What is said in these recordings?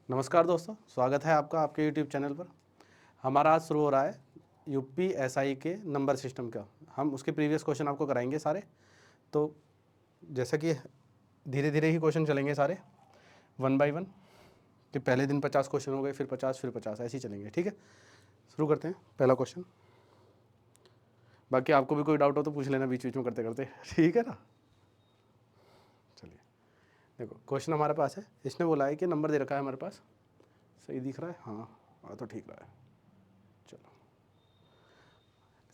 नमस्कार दोस्तों, स्वागत है आपका आपके YouTube चैनल पर। हमारा आज शुरू हो रहा है यूपी एसआई के नंबर सिस्टम का। हम उसके प्रीवियस क्वेश्चन आपको कराएंगे सारे। तो जैसा कि धीरे धीरे ही क्वेश्चन चलेंगे सारे, वन बाय वन। कि पहले दिन 50 क्वेश्चन हो गए, फिर 50, फिर 50, ऐसे ही चलेंगे। ठीक है, शुरू करते हैं पहला क्वेश्चन। बाकी आपको भी कोई डाउट हो तो पूछ लेना बीच बीच में करते करते, ठीक है ना। चलिए देखो, क्वेश्चन हमारे पास है। इसने बोला है कि नंबर दे रखा है हमारे पास, सही दिख रहा है? हाँ तो ठीक रहा है। चलो,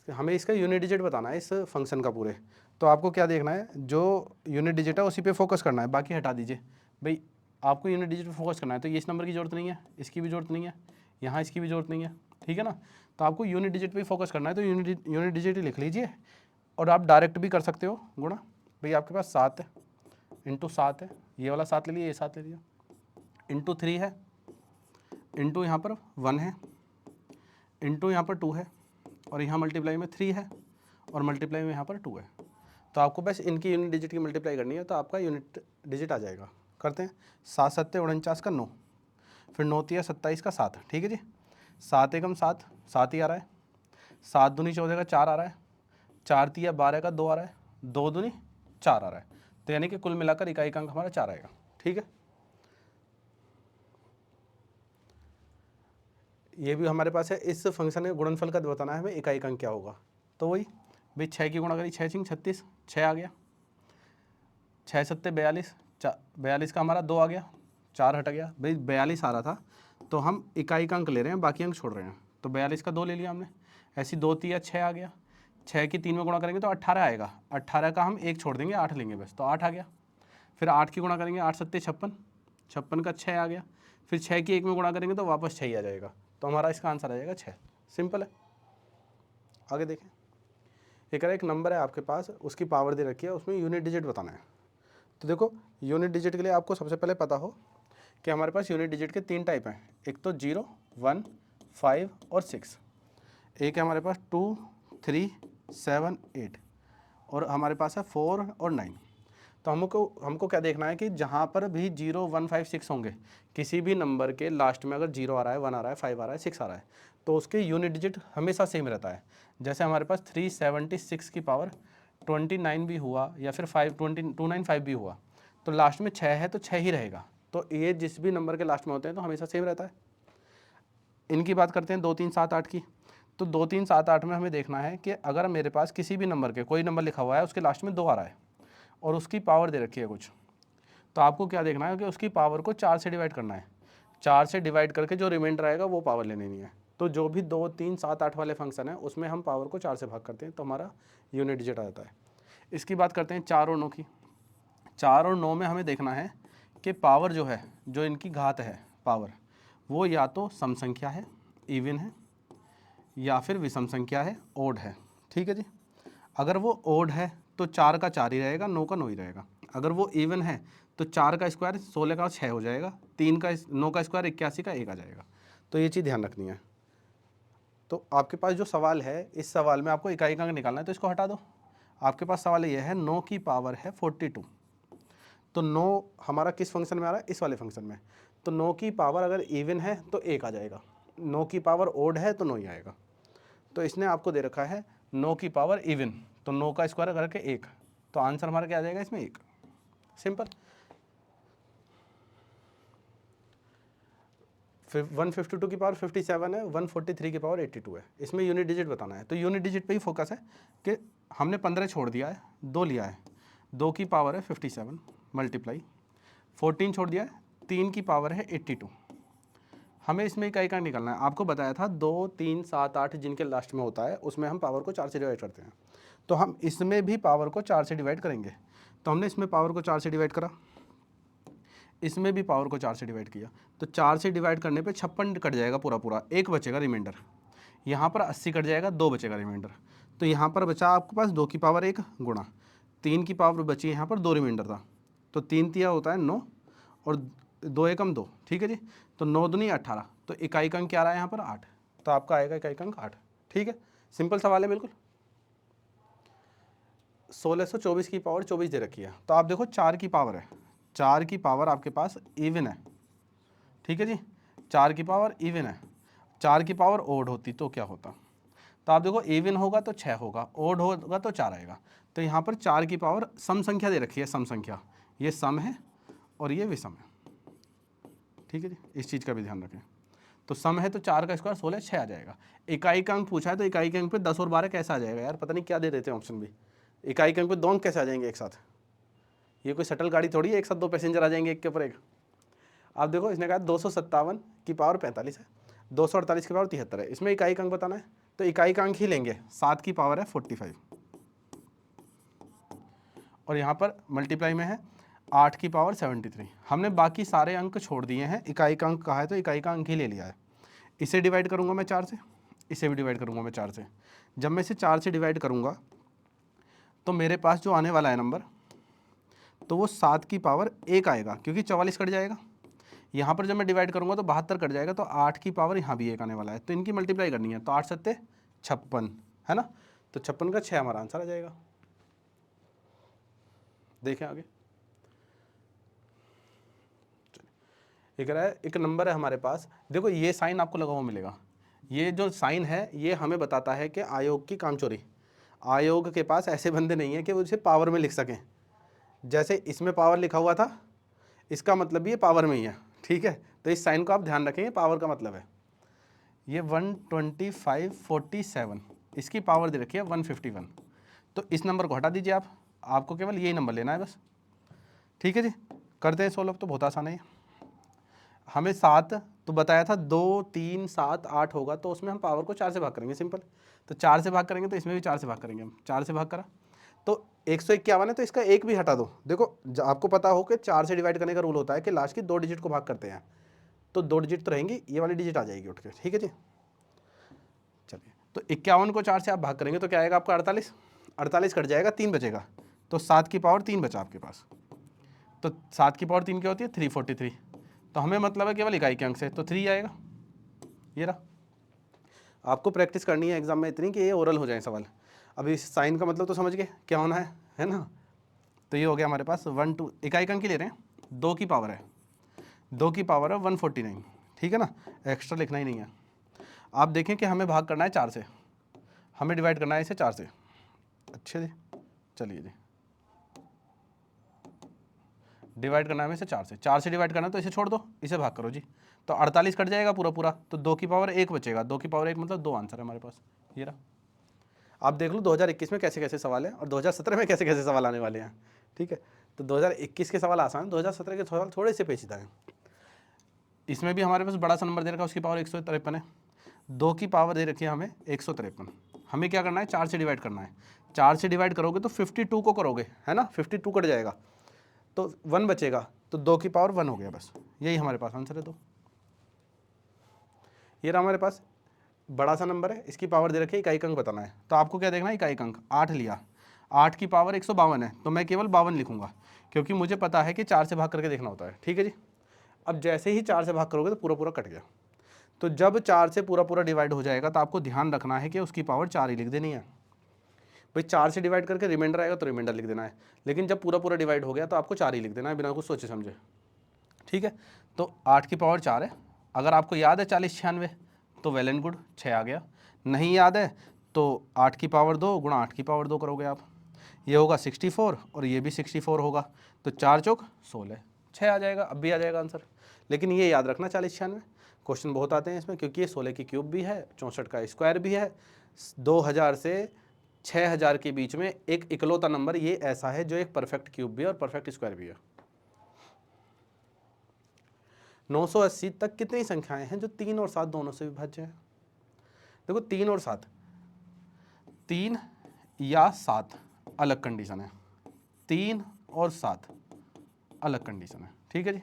हमें इसका यूनिट डिजिट बताना है इस फंक्शन का पूरे। तो आपको क्या देखना है, जो यूनिट डिजिट है उसी पे फोकस करना है, बाकी हटा दीजिए भाई। आपको यूनिट डिजिट पे फोकस करना है, तो ये इस नंबर की जरूरत नहीं है, इसकी भी जरूरत नहीं है, यहाँ इसकी भी जरूरत नहीं है, ठीक है ना। तो आपको यूनिट डिजिट पे ही फोकस करना है, तो यूनिट डिजिट ही लिख लीजिए। और आप डायरेक्ट भी कर सकते हो गुणा। भाई आपके पास 7 है, इंटू 7 है, ये वाला 7 ले लिया, ये 7 ले लिया, इंटू 3 है, इंटू यहाँ पर 1 है, इंटू यहाँ पर 2 है, और यहाँ मल्टीप्लाई में 3 है, और मल्टीप्लाई में यहाँ पर 2 है। तो आपको बस इनकी यूनिट डिजिट की मल्टीप्लाई करनी है, तो आपका यूनिट डिजिट आ जाएगा। करते हैं। 7 7 49 का 9, फिर 9 तिया 27 का 7, ठीक है जी। 7 एकम 7, 7 ही आ रहा है। 7 दूनी 14 का 4 आ रहा है। 4 तिया 12 का 2 आ रहा है। 2 दूनी 4 आ रहा है। तो यानी कि कुल मिलाकर इकाई अंक हमारा 4 आएगा, ठीक है। ये भी हमारे पास है। इस फंक्शन में गुणनफल का बताना है हमें, इकाई अंक क्या होगा। तो वही भाई 6 की गुणा करी, 6 छिंग 36, 6 आ गया। 6 सत्ते 42, 42 का हमारा 2 आ गया, 4 हट गया। भाई 42 आ रहा था, तो हम इकाई का अंक ले रहे हैं, बाकी अंक छोड़ रहे हैं। तो 42 का 2 ले लिया हमने। ऐसी 2 तिया 6 आ गया। 6 की 3 में गुणा करेंगे तो 18 आएगा। 18 का हम 1 छोड़ देंगे, 8 लेंगे बस, तो 8 आ गया। फिर 8 की गुणा करेंगे, 8 सत्ते 56, 56 का 6 आ गया। फिर 6 की 1 में गुणा करेंगे तो वापस 6 ही आ जाएगा। तो हमारा इसका आंसर आ जाएगा 6। सिंपल है। आगे देखें। एक नंबर है आपके पास, उसकी पावर दे रखी है, उसमें यूनिट डिजिट बताना है। तो देखो, यूनिट डिजिट के लिए आपको सबसे पहले पता हो कि हमारे पास यूनिट डिजिट के 3 टाइप हैं। एक तो 0, 1, 5 और 6। एक है हमारे पास 2, 3, 7, 8, और हमारे पास है 4 और 9। तो हमको क्या देखना है कि जहाँ पर भी 0, 1, 5, 6 होंगे, किसी भी नंबर के लास्ट में अगर 0 आ रहा है, 1 आ रहा है, 5 आ रहा है, 6 आ रहा है, तो उसके यूनिट डिजिट हमेशा सेम रहता है। जैसे हमारे पास 376 की पावर 29 भी हुआ, या फिर 295 भी हुआ, तो लास्ट में 6 है तो 6 ही रहेगा। तो ये जिस भी नंबर के लास्ट में होते हैं तो हमेशा सेम रहता है। इनकी बात करते हैं 2, 3, 7, 8 की। तो 2, 3, 7, 8 में हमें देखना है कि अगर मेरे पास किसी भी नंबर के कोई नंबर लिखा हुआ है, उसके लास्ट में 2 आ रहा है और उसकी पावर दे रखी है कुछ, तो आपको क्या देखना है कि उसकी पावर को 4 से डिवाइड करना है। 4 से डिवाइड करके जो रिमाइंडर आएगा वो पावर ले लेनी है। तो जो भी 2, 3, 7, 8 वाले फंक्शन है उसमें हम पावर को 4 से भाग करते हैं, तो हमारा यूनिट डिजिट आ जाता है। इसकी बात करते हैं 4 और 9 की। 4 और 9 में हमें देखना है कि पावर जो है, जो इनकी घात है पावर, वो या तो सम संख्या है, इवन है, या फिर विषम संख्या है, ओड है, ठीक है जी। अगर वो ओड है तो 4 का 4 ही रहेगा, 9 का 9 ही रहेगा। अगर वो इवन है तो 4 का स्क्वायर 16 का 6 हो जाएगा, 9 का स्क्वायर 81 का 1 आ जाएगा। तो ये चीज़ ध्यान रखनी है। तो आपके पास जो सवाल है, इस सवाल में आपको इकाई का अंक निकालना है, तो इसको हटा दो। आपके पास सवाल ये है, 9 की पावर है 42। तो 9 हमारा किस फंक्शन में आ रहा है? इस वाले फंक्शन में। तो 9 की पावर अगर इवन है तो 1 आ जाएगा, 9 की पावर ओड है तो 9 ही आएगा। तो इसने आपको दे रखा है 9 की पावर इवन, तो 9 का स्क्वायर करके 1, तो आंसर हमारा क्या आ जाएगा इसमें? 1। सिंपल। फिर 152 की पावर 57 है, 143 की पावर 82 है। इसमें यूनिट डिजिट बताना है, तो यूनिट डिजिट पे ही फोकस है कि हमने 15 छोड़ दिया है, 2 लिया है, 2 की पावर है 57 मल्टीप्लाई 14 छोड़ दिया है, 3 की पावर है 82। हमें इसमें इकाई का निकालना है। आपको बताया था 2, 3, 7, 8 जिनके लास्ट में होता है उसमें हम पावर को 4 से डिवाइड करते हैं, तो हम इसमें भी पावर को 4 से डिवाइड करेंगे। तो हमने इसमें पावर को 4 से डिवाइड करा, इसमें भी पावर को 4 से डिवाइड किया, तो 4 से डिवाइड करने पे 56 कट जाएगा पूरा पूरा, 1 बचेगा रिमाइंडर। यहाँ पर 80 कट जाएगा, 2 बचेगा रिमाइंडर। तो यहाँ पर बचा आपके पास 2 की पावर 1 गुणा 3 की पावर बची, यहाँ पर 2 रिमाइंडर था, तो 3 तिया होता है 9, और 2 एकम 2, ठीक है जी। तो 9 दूनी 18, तो इकाई अंक क्या आ रहा है यहाँ पर? 8। तो आपका आएगा इकाई अंक 8, ठीक है। सिंपल सवाल है बिल्कुल। 1624 की पावर 24 दे रखी है, तो आप देखो 4 की पावर है, 4 की पावर आपके पास इवन है, ठीक है जी। 4 की पावर इवन है, 4 की पावर ओड होती तो क्या होता? तो आप देखो इवन होगा तो 6 होगा, ओड होगा तो 4 आएगा। तो यहाँ पर 4 की पावर सम संख्या दे रखी है, सम संख्या, ये सम है और ये विषम है, ठीक है जी, इस चीज़ का भी ध्यान रखें। तो सम है तो 4 का स्क्वायर 16, 6 आ जाएगा। इकाई का अंक पूछा है तो इकाई के अंक पे 10 और 12 कैसे आ जाएगा यार, पता नहीं क्या दे देते हैं ऑप्शन भी। इकाई के अंक पे 2 अंक कैसे आ जाएंगे एक साथ? ये कोई शटल गाड़ी थोड़ी है एक साथ 2 पैसेंजर आ जाएंगे एक के ऊपर एक। आप देखो इसने कहा 257 की पावर 45 है, 248 की पावर 73 है, इसमें इकाई का अंक बताना है तो इकाई का अंक ही लेंगे, 7 की पावर है 45 और यहाँ पर मल्टीप्लाई में है 8 की पावर 73। हमने बाकी सारे अंक छोड़ दिए हैं, इकाई का अंक कहा है तो इकाई का अंक ही ले लिया है। इसे डिवाइड करूँगा मैं 4 से, इसे भी डिवाइड करूँगा मैं 4 से। जब मैं इसे 4 से डिवाइड करूँगा तो मेरे पास जो आने वाला है नंबर तो वो 7 की पावर 1 आएगा, क्योंकि 44 कट जाएगा। यहाँ पर जब मैं डिवाइड करूँगा तो 72 कट जाएगा, तो 8 की पावर यहाँ भी 1 आने वाला है, तो इनकी मल्टीप्लाई करनी है। तो 8 सत्ते 56 है ना, तो 56 का 6 हमारा आंसर आ जाएगा। देखें आगे, एक रहा है, एक नंबर है हमारे पास, देखो ये साइन आपको लगा हुआ मिलेगा, ये जो साइन है ये हमें बताता है कि आयोग की कामचोरी। आयोग के पास ऐसे बंदे नहीं है कि वो इसे पावर में लिख सकें। जैसे इसमें पावर लिखा हुआ था, इसका मतलब भी ये पावर में ही है, ठीक है। तो इस साइन को आप ध्यान रखेंगे, पावर का मतलब है ये 125/47, इसकी पावर दे रखी है 151। तो इस नंबर को हटा दीजिए आप, आपको केवल यही नंबर लेना है बस, ठीक है जी। करते हैं सोल्व, तो बहुत आसान है। हमें 7 तो बताया था, 2 3 7 8 होगा, तो उसमें हम पावर को 4 से भाग करेंगे, सिंपल। तो 4 से भाग करेंगे तो इसमें भी 4 से भाग करेंगे हम, 4 से भाग करा तो 151 है, तो इसका एक भी हटा दो। देखो आपको पता हो कि 4 से डिवाइड करने का रूल होता है कि लास्ट की 2 डिजिट को भाग करते हैं, तो 2 डिजिट तो रहेंगी, ये वाली डिजिट आ जाएगी उठ के, ठीक है जी। चलिए, तो 51 को 4 से आप भाग करेंगे तो क्या आएगा आपका 48, 48 कट जाएगा, 3 बचेगा, तो 7 की पावर 3 बचा आपके पास। तो 7 की पावर 3 क्या होती है 343, तो हमें मतलब है केवल इकाई के अंक से, तो 3 आएगा। ये रहा, आपको प्रैक्टिस करनी है एग्जाम में इतनी कि ये ओरल हो जाए सवाल। अभी साइन का मतलब तो समझ गए क्या होना है ना। तो ये हो गया हमारे पास 1 2, इकाई का अंक ही ले रहे हैं, 2 की पावर है, 2 की पावर है 149, ठीक है ना, एक्स्ट्रा लिखना ही नहीं है। आप देखें कि हमें भाग करना है 4 से, हमें डिवाइड करना है इसे 4 से। अच्छे जी, चलिए जी, डिवाइड करना है हमें इसे 4 से, 4 से डिवाइड करना है तो इसे छोड़ दो, इसे भाग करो जी, तो 48 कट जाएगा पूरा पूरा, तो 2 की पावर 1 बचेगा, 2 की पावर 1 मतलब 2 आंसर है हमारे पास। ये रहा, आप देख लो 2021 में कैसे कैसे सवाल है और 2017 में कैसे कैसे सवाल आने वाले हैं, ठीक है। तो 2021 के सवाल आसान, 2017 के सवाल थोड़े से पेचीदा हैं। इसमें भी हमारे पास बड़ा सा नंबर दे रखा है, उसकी पावर 153 है, 2 की पावर दे रखी है हमें 153। हमें क्या करना है 4 से डिवाइड करना है, 4 से डिवाइड करोगे तो 52 को करोगे, है ना, 52 कट जाएगा तो 1 बचेगा, तो 2 की पावर 1 हो गया, बस यही हमारे पास आंसर है। तो ये रहा हमारे पास बड़ा सा नंबर है, इसकी पावर दे रखी है, इकाई अंक बताना है, तो आपको क्या देखना है, इकाई अंक 8 लिया, 8 की पावर 152 है, तो मैं केवल 52 लिखूंगा, क्योंकि मुझे पता है कि 4 से भाग करके देखना होता है, ठीक है जी। अब जैसे ही 4 से भाग करोगे तो पूरा पूरा कट गया, तो जब 4 से पूरा पूरा डिवाइड हो जाएगा तो आपको ध्यान रखना है कि उसकी पावर 4 ही लिख देनी है। भाई 4 से डिवाइड करके रिमाइंडर आएगा तो रिमाइंडर लिख देना है, लेकिन जब पूरा पूरा डिवाइड हो गया तो आपको 4 ही लिख देना है बिना कुछ सोचे समझे, ठीक है। तो 8 की पावर 4 है, अगर आपको याद है 40 96 तो वेल एंड गुड, 6 आ गया। नहीं याद है तो 8 की पावर 2 गुणा 8 की पावर 2 करोगे आप, ये होगा 64 और ये भी 64 होगा, तो 4 चौक 16, 6 आ जाएगा, अब भी आ जाएगा आंसर। लेकिन ये याद रखना 40 96 क्वेश्चन बहुत आते हैं इसमें, क्योंकि ये 16 की क्यूब भी है, 64 का स्क्वायर भी है, 2000 से 6000 के बीच में एक इकलौता नंबर ये ऐसा है जो एक परफेक्ट क्यूब भी है और परफेक्ट स्क्वायर भी है। 980 तक कितनी संख्याएं हैं जो 3 और 7 दोनों से विभाज्य है? देखो 3 और 7, 3 या 7 अलग कंडीशन है, 3 और 7 अलग कंडीशन है, ठीक है जी।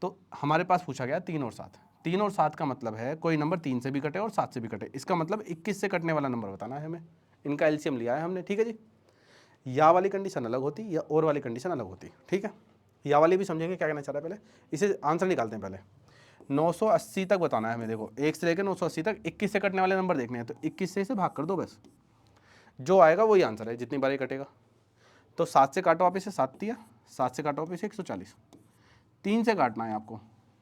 तो हमारे पास पूछा गया 3 और 7, 3 और 7 का मतलब है कोई नंबर 3 से भी कटे और 7 से भी कटे, इसका मतलब 21 से कटने वाला नंबर बताना है हमें, इनका एलसीएम लिया है हमने, ठीक है जी। या वाली कंडीशन अलग होती या और वाली कंडीशन अलग होती, ठीक है। या वाली भी समझेंगे क्या कहना चाह रहा है, पहले इसे आंसर निकालते हैं। पहले 980 तक बताना है हमें, देखो 1 से लेकर 980 तक 21 से कटने वाले नंबर देखने हैं, तो 21 से इसे भाग कर दो बस, जो आएगा वही आंसर है, जितनी बार ये कटेगा। तो 7 से काटो आप इसे, 7 दिया, 7 से काटो आप इसे 140, 3 से काटना है आपको,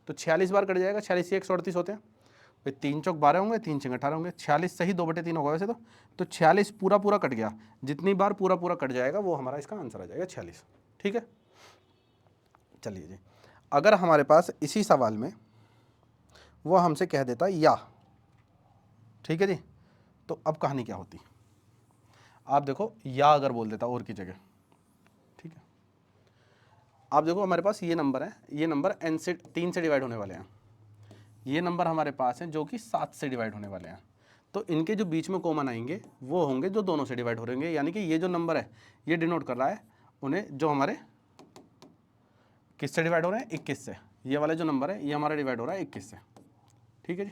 तो 46 बार कट जाएगा, 46 एक 138 होते हैं भाई, 3 चौक 12 होंगे, 3 छंग 18 होंगे, 46 सही 2/3 होगा वैसे तो 46 पूरा पूरा कट गया, जितनी बार पूरा पूरा कट जाएगा वो हमारा इसका आंसर आ जाएगा 46। ठीक है, चलिए जी, अगर हमारे पास इसी सवाल में वो हमसे कह देता या, ठीक है जी, तो अब कहानी क्या होती, आप देखो या अगर बोल देता और की जगह, ठीक है, आप देखो हमारे पास ये नंबर है, ये नंबर n से 3 से डिवाइड होने वाले हैं, ये नंबर हमारे पास हैं जो कि 7 से डिवाइड होने वाले हैं, तो इनके जो बीच में कॉमन आएंगे वो होंगे जो दोनों से डिवाइड हो रहे होंगे, यानी कि ये जो नंबर है ये डिनोट कर रहा है उन्हें जो हमारे किससे डिवाइड हो रहे हैं, 21 से, ये वाला जो नंबर है ये हमारा डिवाइड हो रहा है 21 से। ठीक है जी,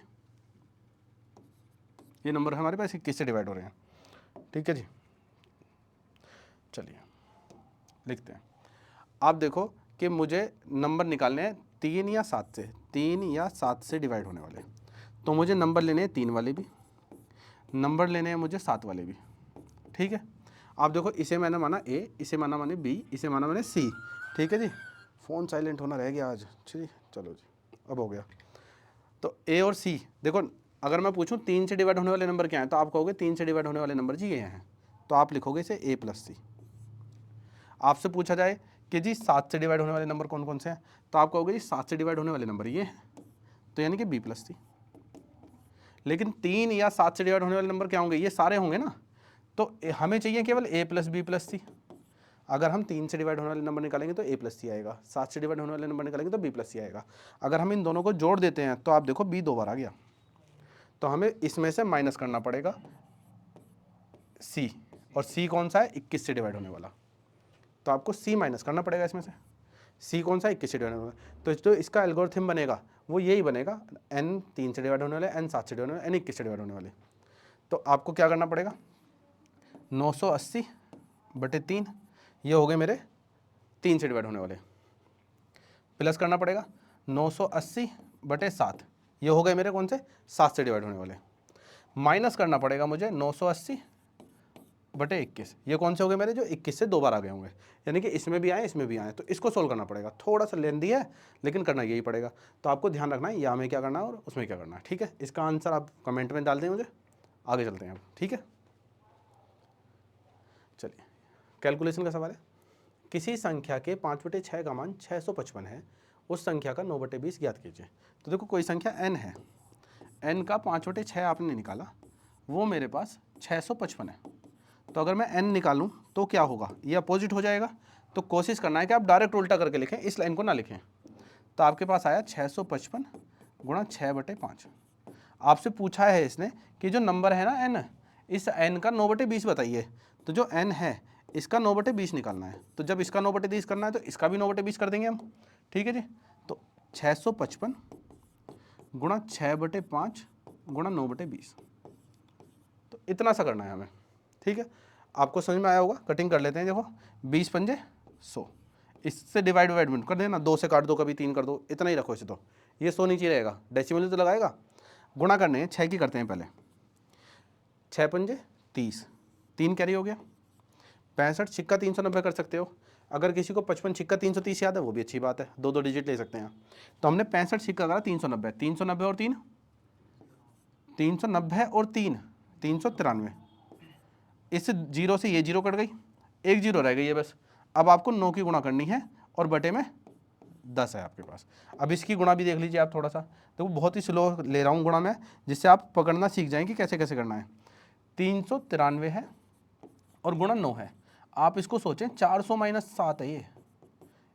ये नंबर हमारे पास 21 से डिवाइड हो रहे हैं। ठीक है जी, चलिए लिखते हैं। आप देखो कि मुझे नंबर निकालने हैं 3 या 7 से, 3 या 7 से डिवाइड होने वाले, तो मुझे नंबर लेने हैं 3 वाले भी, नंबर लेने हैं मुझे 7 वाले भी। ठीक है, आप देखो इसे मैंने माना A, इसे माने B, इसे माना मैंने C। ठीक है जी, फ़ोन साइलेंट होना रह गया आज, ठीक, चलो जी अब हो गया। तो A और C देखो, अगर मैं पूछूं 3 से डिवाइड होने वाले नंबर क्या हैं, तो आप कहोगे 3 से डिवाइड होने वाले नंबर जी ये हैं, तो आप लिखोगे इसे A + C। आपसे पूछा जाए कि जी 7 से डिवाइड होने वाले नंबर कौन कौन से हैं, तो आप कहोगे जी 7 से डिवाइड होने वाले नंबर ये हैं, तो यानी कि B + C। लेकिन 3 या 7 से डिवाइड होने वाले नंबर क्या होंगे, ये सारे होंगे ना, तो हमें चाहिए केवल A + B + C। अगर हम 3 से डिवाइड होने वाले नंबर निकालेंगे तो A + C आएगा, 7 से डिवाइड होने वाले नंबर निकालेंगे तो B + C आएगा। अगर हम इन दोनों को जोड़ देते हैं तो आप देखो B 2 बार आ गया, तो हमें इसमें से माइनस करना पड़ेगा C, और C कौन सा है, 21 से डिवाइड होने वाला, तो आपको C माइनस करना पड़ेगा इसमें से। C कौन सा, 21 से डिवाइड होने वाला, तो जो इसका एल्गोरिथम बनेगा वो यही बनेगा, n 3 से डिवाइड होने वाले, n 7 से डिवाइड होने वाले, n 21 से डिवाइड होने वाले। तो आपको क्या करना पड़ेगा, 980/3 ये हो गए मेरे 3 से डिवाइड होने वाले, प्लस करना पड़ेगा 980/7 ये हो गए मेरे कौन से, 7 से डिवाइड होने वाले, माइनस करना पड़ेगा मुझे 980/21 ये कौन से हो गए मेरे, जो 21 से 2 बार आ गए होंगे, यानी कि इसमें भी आए इसमें भी आए, तो इसको सोल्व करना पड़ेगा। थोड़ा सा लेंदी है लेकिन करना यही पड़ेगा, तो आपको ध्यान रखना है या में क्या करना है और उसमें क्या करना है। ठीक है, इसका आंसर आप कमेंट में डाल दें मुझे, आगे चलते हैं अब। ठीक है, चलिए कैलकुलेशन का सवाल है, किसी संख्या के 5/6 का मान 655 है, उस संख्या का 9/20 ज्ञात कीजिए। तो देखो कोई संख्या n है, n का 5/6 आपने निकाला, वो मेरे पास 655 है, तो अगर मैं n निकालूं तो क्या होगा, ये अपोजिट हो जाएगा, तो कोशिश करना है कि आप डायरेक्ट उल्टा करके लिखें, इस लाइन को ना लिखें। तो आपके पास आया 655 गुणा 6/5। आपसे पूछा है इसने कि जो नंबर है ना n, इस n का 9/20 बताइए, तो जो n है इसका 9/20 निकालना है, तो जब इसका 9/20 करना है तो इसका भी 9/20 कर देंगे हम। ठीक है जी, तो 655 गुणा 6/5 गुणा 9/20, तो इतना सा करना है हमें। ठीक है, आपको समझ में आया होगा, कटिंग कर लेते हैं। देखो 20 पंजे 100, इससे डिवाइड कर देना, 2 से काट दो, कभी 3 कर दो, इतना ही रखो इसे, तो ये 100 नीचे रहेगा, डेसिमल तो लगाएगा। गुणा करने हैं 6 की करते हैं पहले, 6 पंजे 30, 3 कैरी हो गया, 65 छिक्का 390 कर सकते हो। अगर किसी को 55 छिक्का 330 याद है वो भी अच्छी बात है, 2 डिजिट ले सकते हैं। तो हमने 65 छिक्का करा 390, 390 और 3 390 और 3 393, इस जीरो से ये जीरो कट गई, एक जीरो रह गई है बस। अब आपको 9 की गुणा करनी है और बटे में 10 है आपके पास। अब इसकी गुणा भी देख लीजिए आप थोड़ा सा, तो बहुत ही स्लो ले रहा हूँ गुणा में, जिससे आप पकड़ना सीख जाएं कि कैसे कैसे करना है। 393 है और गुणा 9 है, आप इसको सोचें 400 - 7 है ये,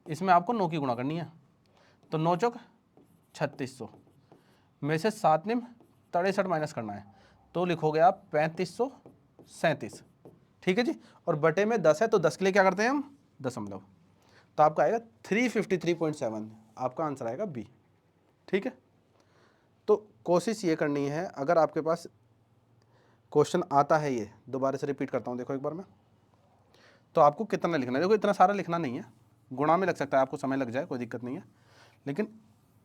इसमें आपको 9 की गुणा करनी है, तो 9 चौक 3600 में से 7 निम 63 माइनस करना है, तो लिखोगे आप 3537। ठीक है जी, और बटे में 10 है, तो 10 के लिए क्या करते हैं हम, दशमलव, तो आपका आएगा 353.7, आपका आंसर आएगा बी। ठीक है, तो कोशिश ये करनी है, अगर आपके पास क्वेश्चन आता है, ये दोबारा से रिपीट करता हूँ, देखो एक बार मैं, तो आपको कितना लिखना है, देखो इतना सारा लिखना नहीं है, गुणा में लग सकता है, आपको समय लग जाए, कोई दिक्कत नहीं है, लेकिन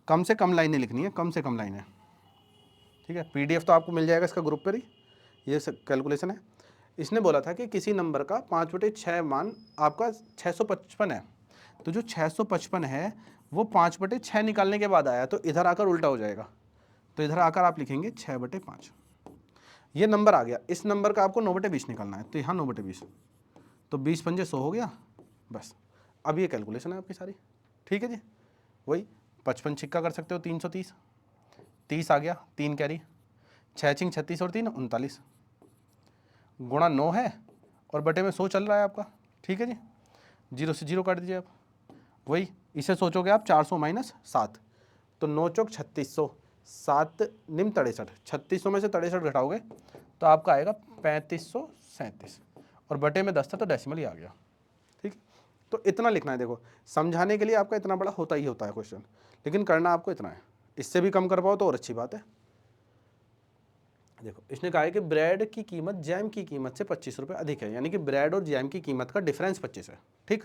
कम से कम लाइनें लिखनी है, कम से कम लाइनें। ठीक है, PDF तो आपको मिल जाएगा इसका ग्रुप पर ही, ये कैलकुलेशन है। इसने बोला था कि किसी नंबर का 5/6 मान आपका 655 है, तो जो 655 है वो 5/6 निकालने के बाद आया, तो इधर आकर उल्टा हो जाएगा। तो इधर आकर आप लिखेंगे 6/5। ये नंबर आ गया, इस नंबर का आपको 9/20 निकालना है, तो यहाँ 9/20, तो 20 पंजे 100 हो गया बस। अब ये कैलकुलेशन है आपकी सारी, ठीक है जी। वही 55 छिक्का कर सकते हो 330, 30 आ गया, 3 कैरी, 6 छिंग 36 और 3 39, गुणा 9 है और बटे में 100 चल रहा है आपका, ठीक है जी। 0 से 0 काट दीजिए आप, वही इसे सोचोगे आप 400 माइनस 7, तो 9 चौक 3600, 7 निम 63, 3600 में से 63 घटाओगे तो आपका आएगा 3537, और बटे में 10 था तो डेसिमल ही आ गया, ठीक है। तो इतना लिखना है, देखो समझाने के लिए आपका इतना बड़ा होता ही होता है क्वेश्चन, लेकिन करना आपको इतना है, इससे भी कम कर पाओ तो और अच्छी बात है। देखो इसने कहा है कि ब्रेड की कीमत जैम की कीमत से 25 रुपये अधिक है, यानी कि ब्रेड और जैम की कीमत का डिफरेंस 25 है, ठीक।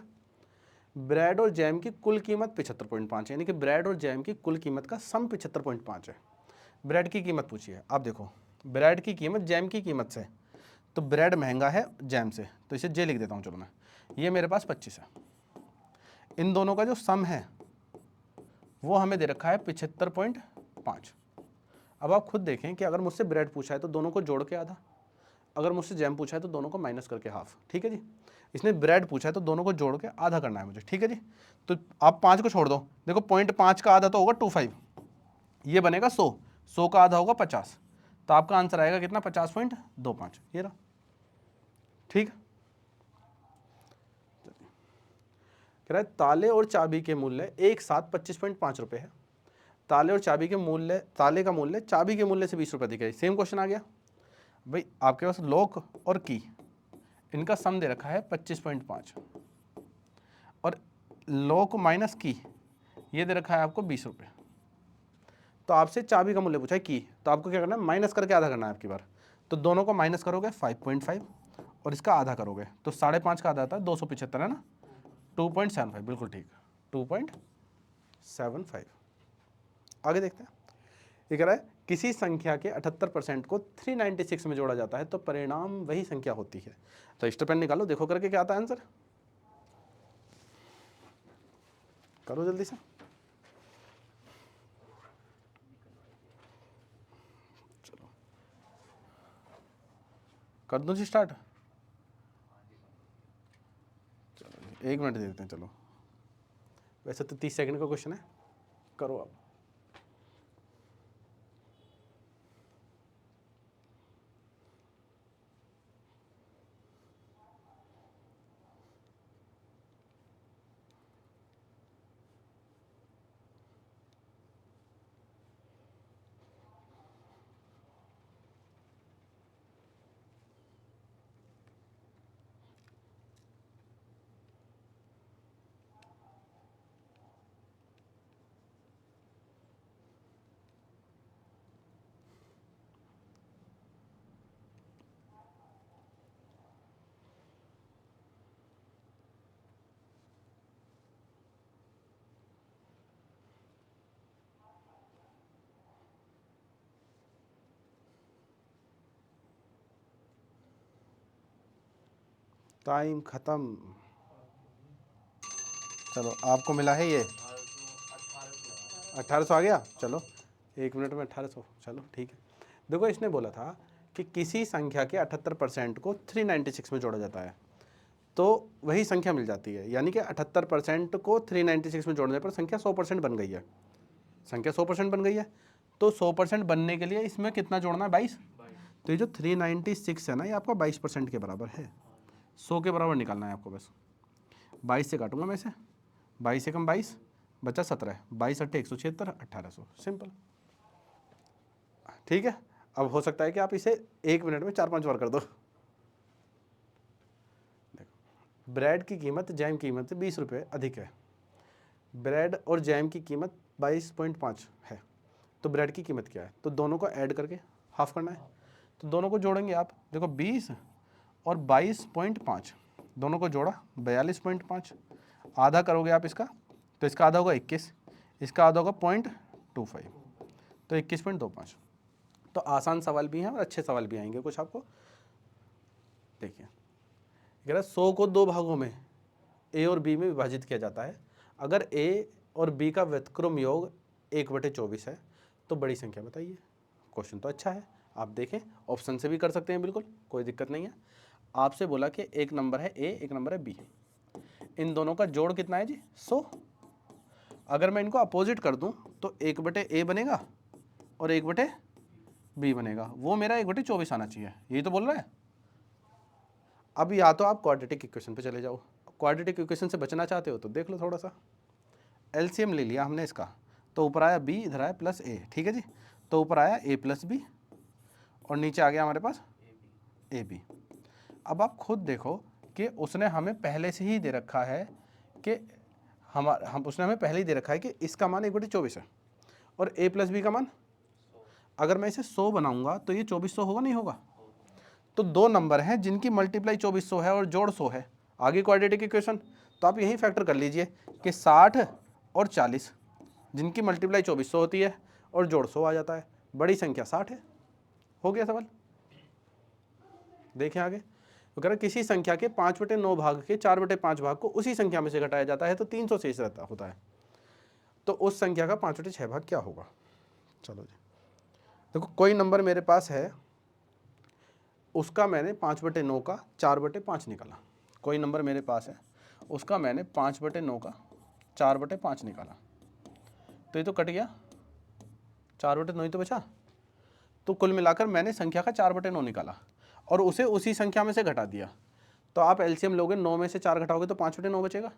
ब्रेड और जैम की कुल कीमत 75.5 है, यानी कि ब्रेड और जैम की कुल कीमत का सम 75.5 है। ब्रेड की कीमत पूछी है, आप देखो ब्रेड की कीमत जैम की कीमत से, तो ब्रेड महंगा है जैम से, तो इसे जे लिख देता हूँ, चलो मैं, ये मेरे पास 25 है। इन दोनों का जो सम है वो हमें दे रखा है 75.5। अब आप खुद देखें कि अगर मुझसे ब्रेड पूछा है तो दोनों को जोड़ के आधा, अगर मुझसे जैम पूछा है तो दोनों को माइनस करके हाफ, ठीक है जी। इसने ब्रेड पूछा है तो दोनों को जोड़ के आधा करना है मुझे, ठीक है जी। तो आप 5 को छोड़ दो, देखो 0.5 का आधा तो होगा 25, ये बनेगा 100 का आधा होगा 50, तो आपका आंसर आएगा कितना 50.25, ये रहा, ठीक। कह रहा है ताले और चाबी के मूल्य एक साथ 25.5 रुपये है, ताले और चाबी के मूल्य, ताले का मूल्य चाबी के मूल्य से 20 रुपये अधिक है। सेम क्वेश्चन आ गया भाई, आपके पास लॉक और की, इनका सम दे रखा है 25.5, और लॉक माइनस की ये दे रखा है आपको 20 रुपये। तो आपसे चाबी का मूल्य पूछा है की, तो आपको क्या करना है, माइनस करके आधा करना है आपकी बार। तो दोनों को माइनस करोगे 5.5 और इसका आधा करोगे तो 5.5 का आधा आता है 275, है ना, 2.75, बिल्कुल ठीक, 2.75। आगे देखते हैं, ये कह रहा है किसी संख्या के 78% को 396 में जोड़ा जाता है तो परिणाम वही संख्या होती है। तो स्टेपन निकालो, देखो करके क्या आता है आंसर, करो जल्दी से, चलो कर दो जी स्टार्ट, चलो 1 मिनट दे देते हैं, चलो वैसे तो 30 सेकंड का क्वेश्चन है, करो आप। टाइम खत्म, चलो आपको मिला है ये 1800 आ गया, चलो 1 मिनट में 1800, चलो ठीक है। देखो इसने बोला था कि किसी संख्या के 78% को 396 में जोड़ा जाता है तो वही संख्या मिल जाती है, यानी कि 78% को 396 में जोड़ने पर संख्या 100% बन गई है, संख्या 100% बन गई है। तो 100% बनने के लिए इसमें कितना जोड़ना है, 22। तो ये जो 396 है ना, ये आपका 22% के बराबर है, 100 के बराबर निकालना है आपको बस। 22 से काटूंगा मैं इसे, 22 से कम 22 बचा 17, 22 अट्ठे 176, 1800, सिंपल, ठीक है। अब हो सकता है कि आप इसे 1 मिनट में 4-5 बार कर दो। देखो ब्रेड की कीमत जैम कीमत से 20 रुपये अधिक है, ब्रेड और जैम की कीमत 22.5 है, तो ब्रेड की कीमत क्या है, तो दोनों को ऐड करके हाफ करना है, तो दोनों को जोड़ेंगे आप, देखो 20 और 22.5 दोनों को जोड़ा 42.5, आधा करोगे आप इसका तो इसका आधा होगा 21, इसका आधा होगा 0.25, तो 21.25। तो आसान सवाल भी हैं और अच्छे सवाल भी आएंगे कुछ आपको। देखिए कह रहा है 100 को 2 भागों में ए और बी में विभाजित किया जाता है। अगर ए और बी का व्युत्क्रम योग 1/24 है तो बड़ी संख्या बताइए। क्वेश्चन तो अच्छा है, आप देखें ऑप्शन से भी कर सकते हैं, बिल्कुल कोई दिक्कत नहीं है। आपसे बोला कि एक नंबर है ए, एक नंबर है बी, इन दोनों का जोड़ कितना है जी 100। अगर मैं इनको अपोजिट कर दूं तो 1/a बनेगा और 1/b बनेगा, वो मेरा 1/24 आना चाहिए, यही तो बोल रहा है। अब या तो आप क्वाड्रेटिक इक्वेशन पे चले जाओ, क्वाड्रेटिक इक्वेशन से बचना चाहते हो तो देख लो थोड़ा सा। एलसीएम ले लिया हमने इसका, तो ऊपर आया b, इधर आया +a, ठीक है जी। तो ऊपर आया a + b और नीचे आ गया हमारे पास ab। अब आप खुद देखो कि उसने हमें पहले से ही दे रखा है कि उसने हमें पहले ही दे रखा है कि इसका मान 1/24 है और a + b का मान, अगर मैं इसे 100 बनाऊंगा तो ये 2400 होगा, नहीं होगा? तो दो नंबर हैं जिनकी मल्टीप्लाई 2400 है और जोड़ 100 है, आगे क्वाड्रेटिक इक्वेशन। तो आप यही फैक्टर कर लीजिए कि 60 और 40 जिनकी मल्टीप्लाई 2400 होती है और जोड़ 100 आ जाता है, बड़ी संख्या 60 है। हो गया सवाल। देखें आगे, तो कह रहे किसी संख्या के 5/9 भाग के 4/5 भाग को उसी संख्या में से घटाया जाता है तो 300 शेष रहता होता है, तो उस संख्या का 5/6 भाग क्या होगा? चलो जी, देखो कोई नंबर मेरे पास है, उसका मैंने 5/9 का 4/5 निकाला। कोई नंबर मेरे पास है, उसका मैंने 5/9 का 4/5 निकाला, तो ये तो कट गया, 4/9 ही तो बचा। तो कुल मिलाकर मैंने संख्या का 4/9 निकाला और उसे उसी संख्या में से घटा दिया। तो आप एलसीएम लोगे, 9 में से 4 घटाओगे तो 5/9 बचेगा।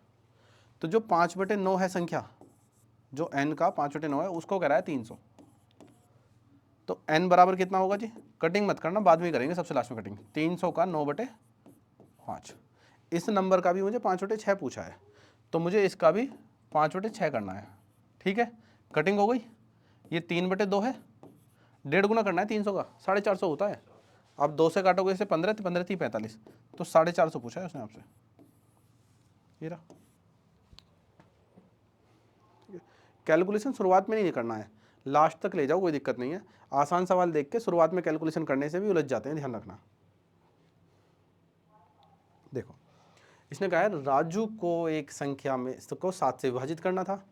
तो जो 5/9 है संख्या, जो n का 5/9 है, उसको कह रहा है 300। तो n बराबर कितना होगा जी? कटिंग मत करना, बाद में करेंगे, सबसे लास्ट में कटिंग। 300 का 9/5। इस नंबर का भी मुझे 5/6 पूछा है, तो मुझे इसका भी 5/6 करना है, ठीक है। कटिंग हो गई, ये 3/2 है, 1.5 गुना करना है 300 का, 450 होता है। आप 2 से काटोगे इसे 15, 15 3 45, तो 450 पूछा है उसने आपसे, ये रहा। कैलकुलेशन शुरुआत में नहीं करना है, लास्ट तक ले जाओ, कोई दिक्कत नहीं है। आसान सवाल देख के शुरुआत में कैलकुलेशन करने से भी उलझ जाते हैं, ध्यान रखना। देखो इसने कहा है राजू को एक संख्या में इसको 7 से विभाजित करना था,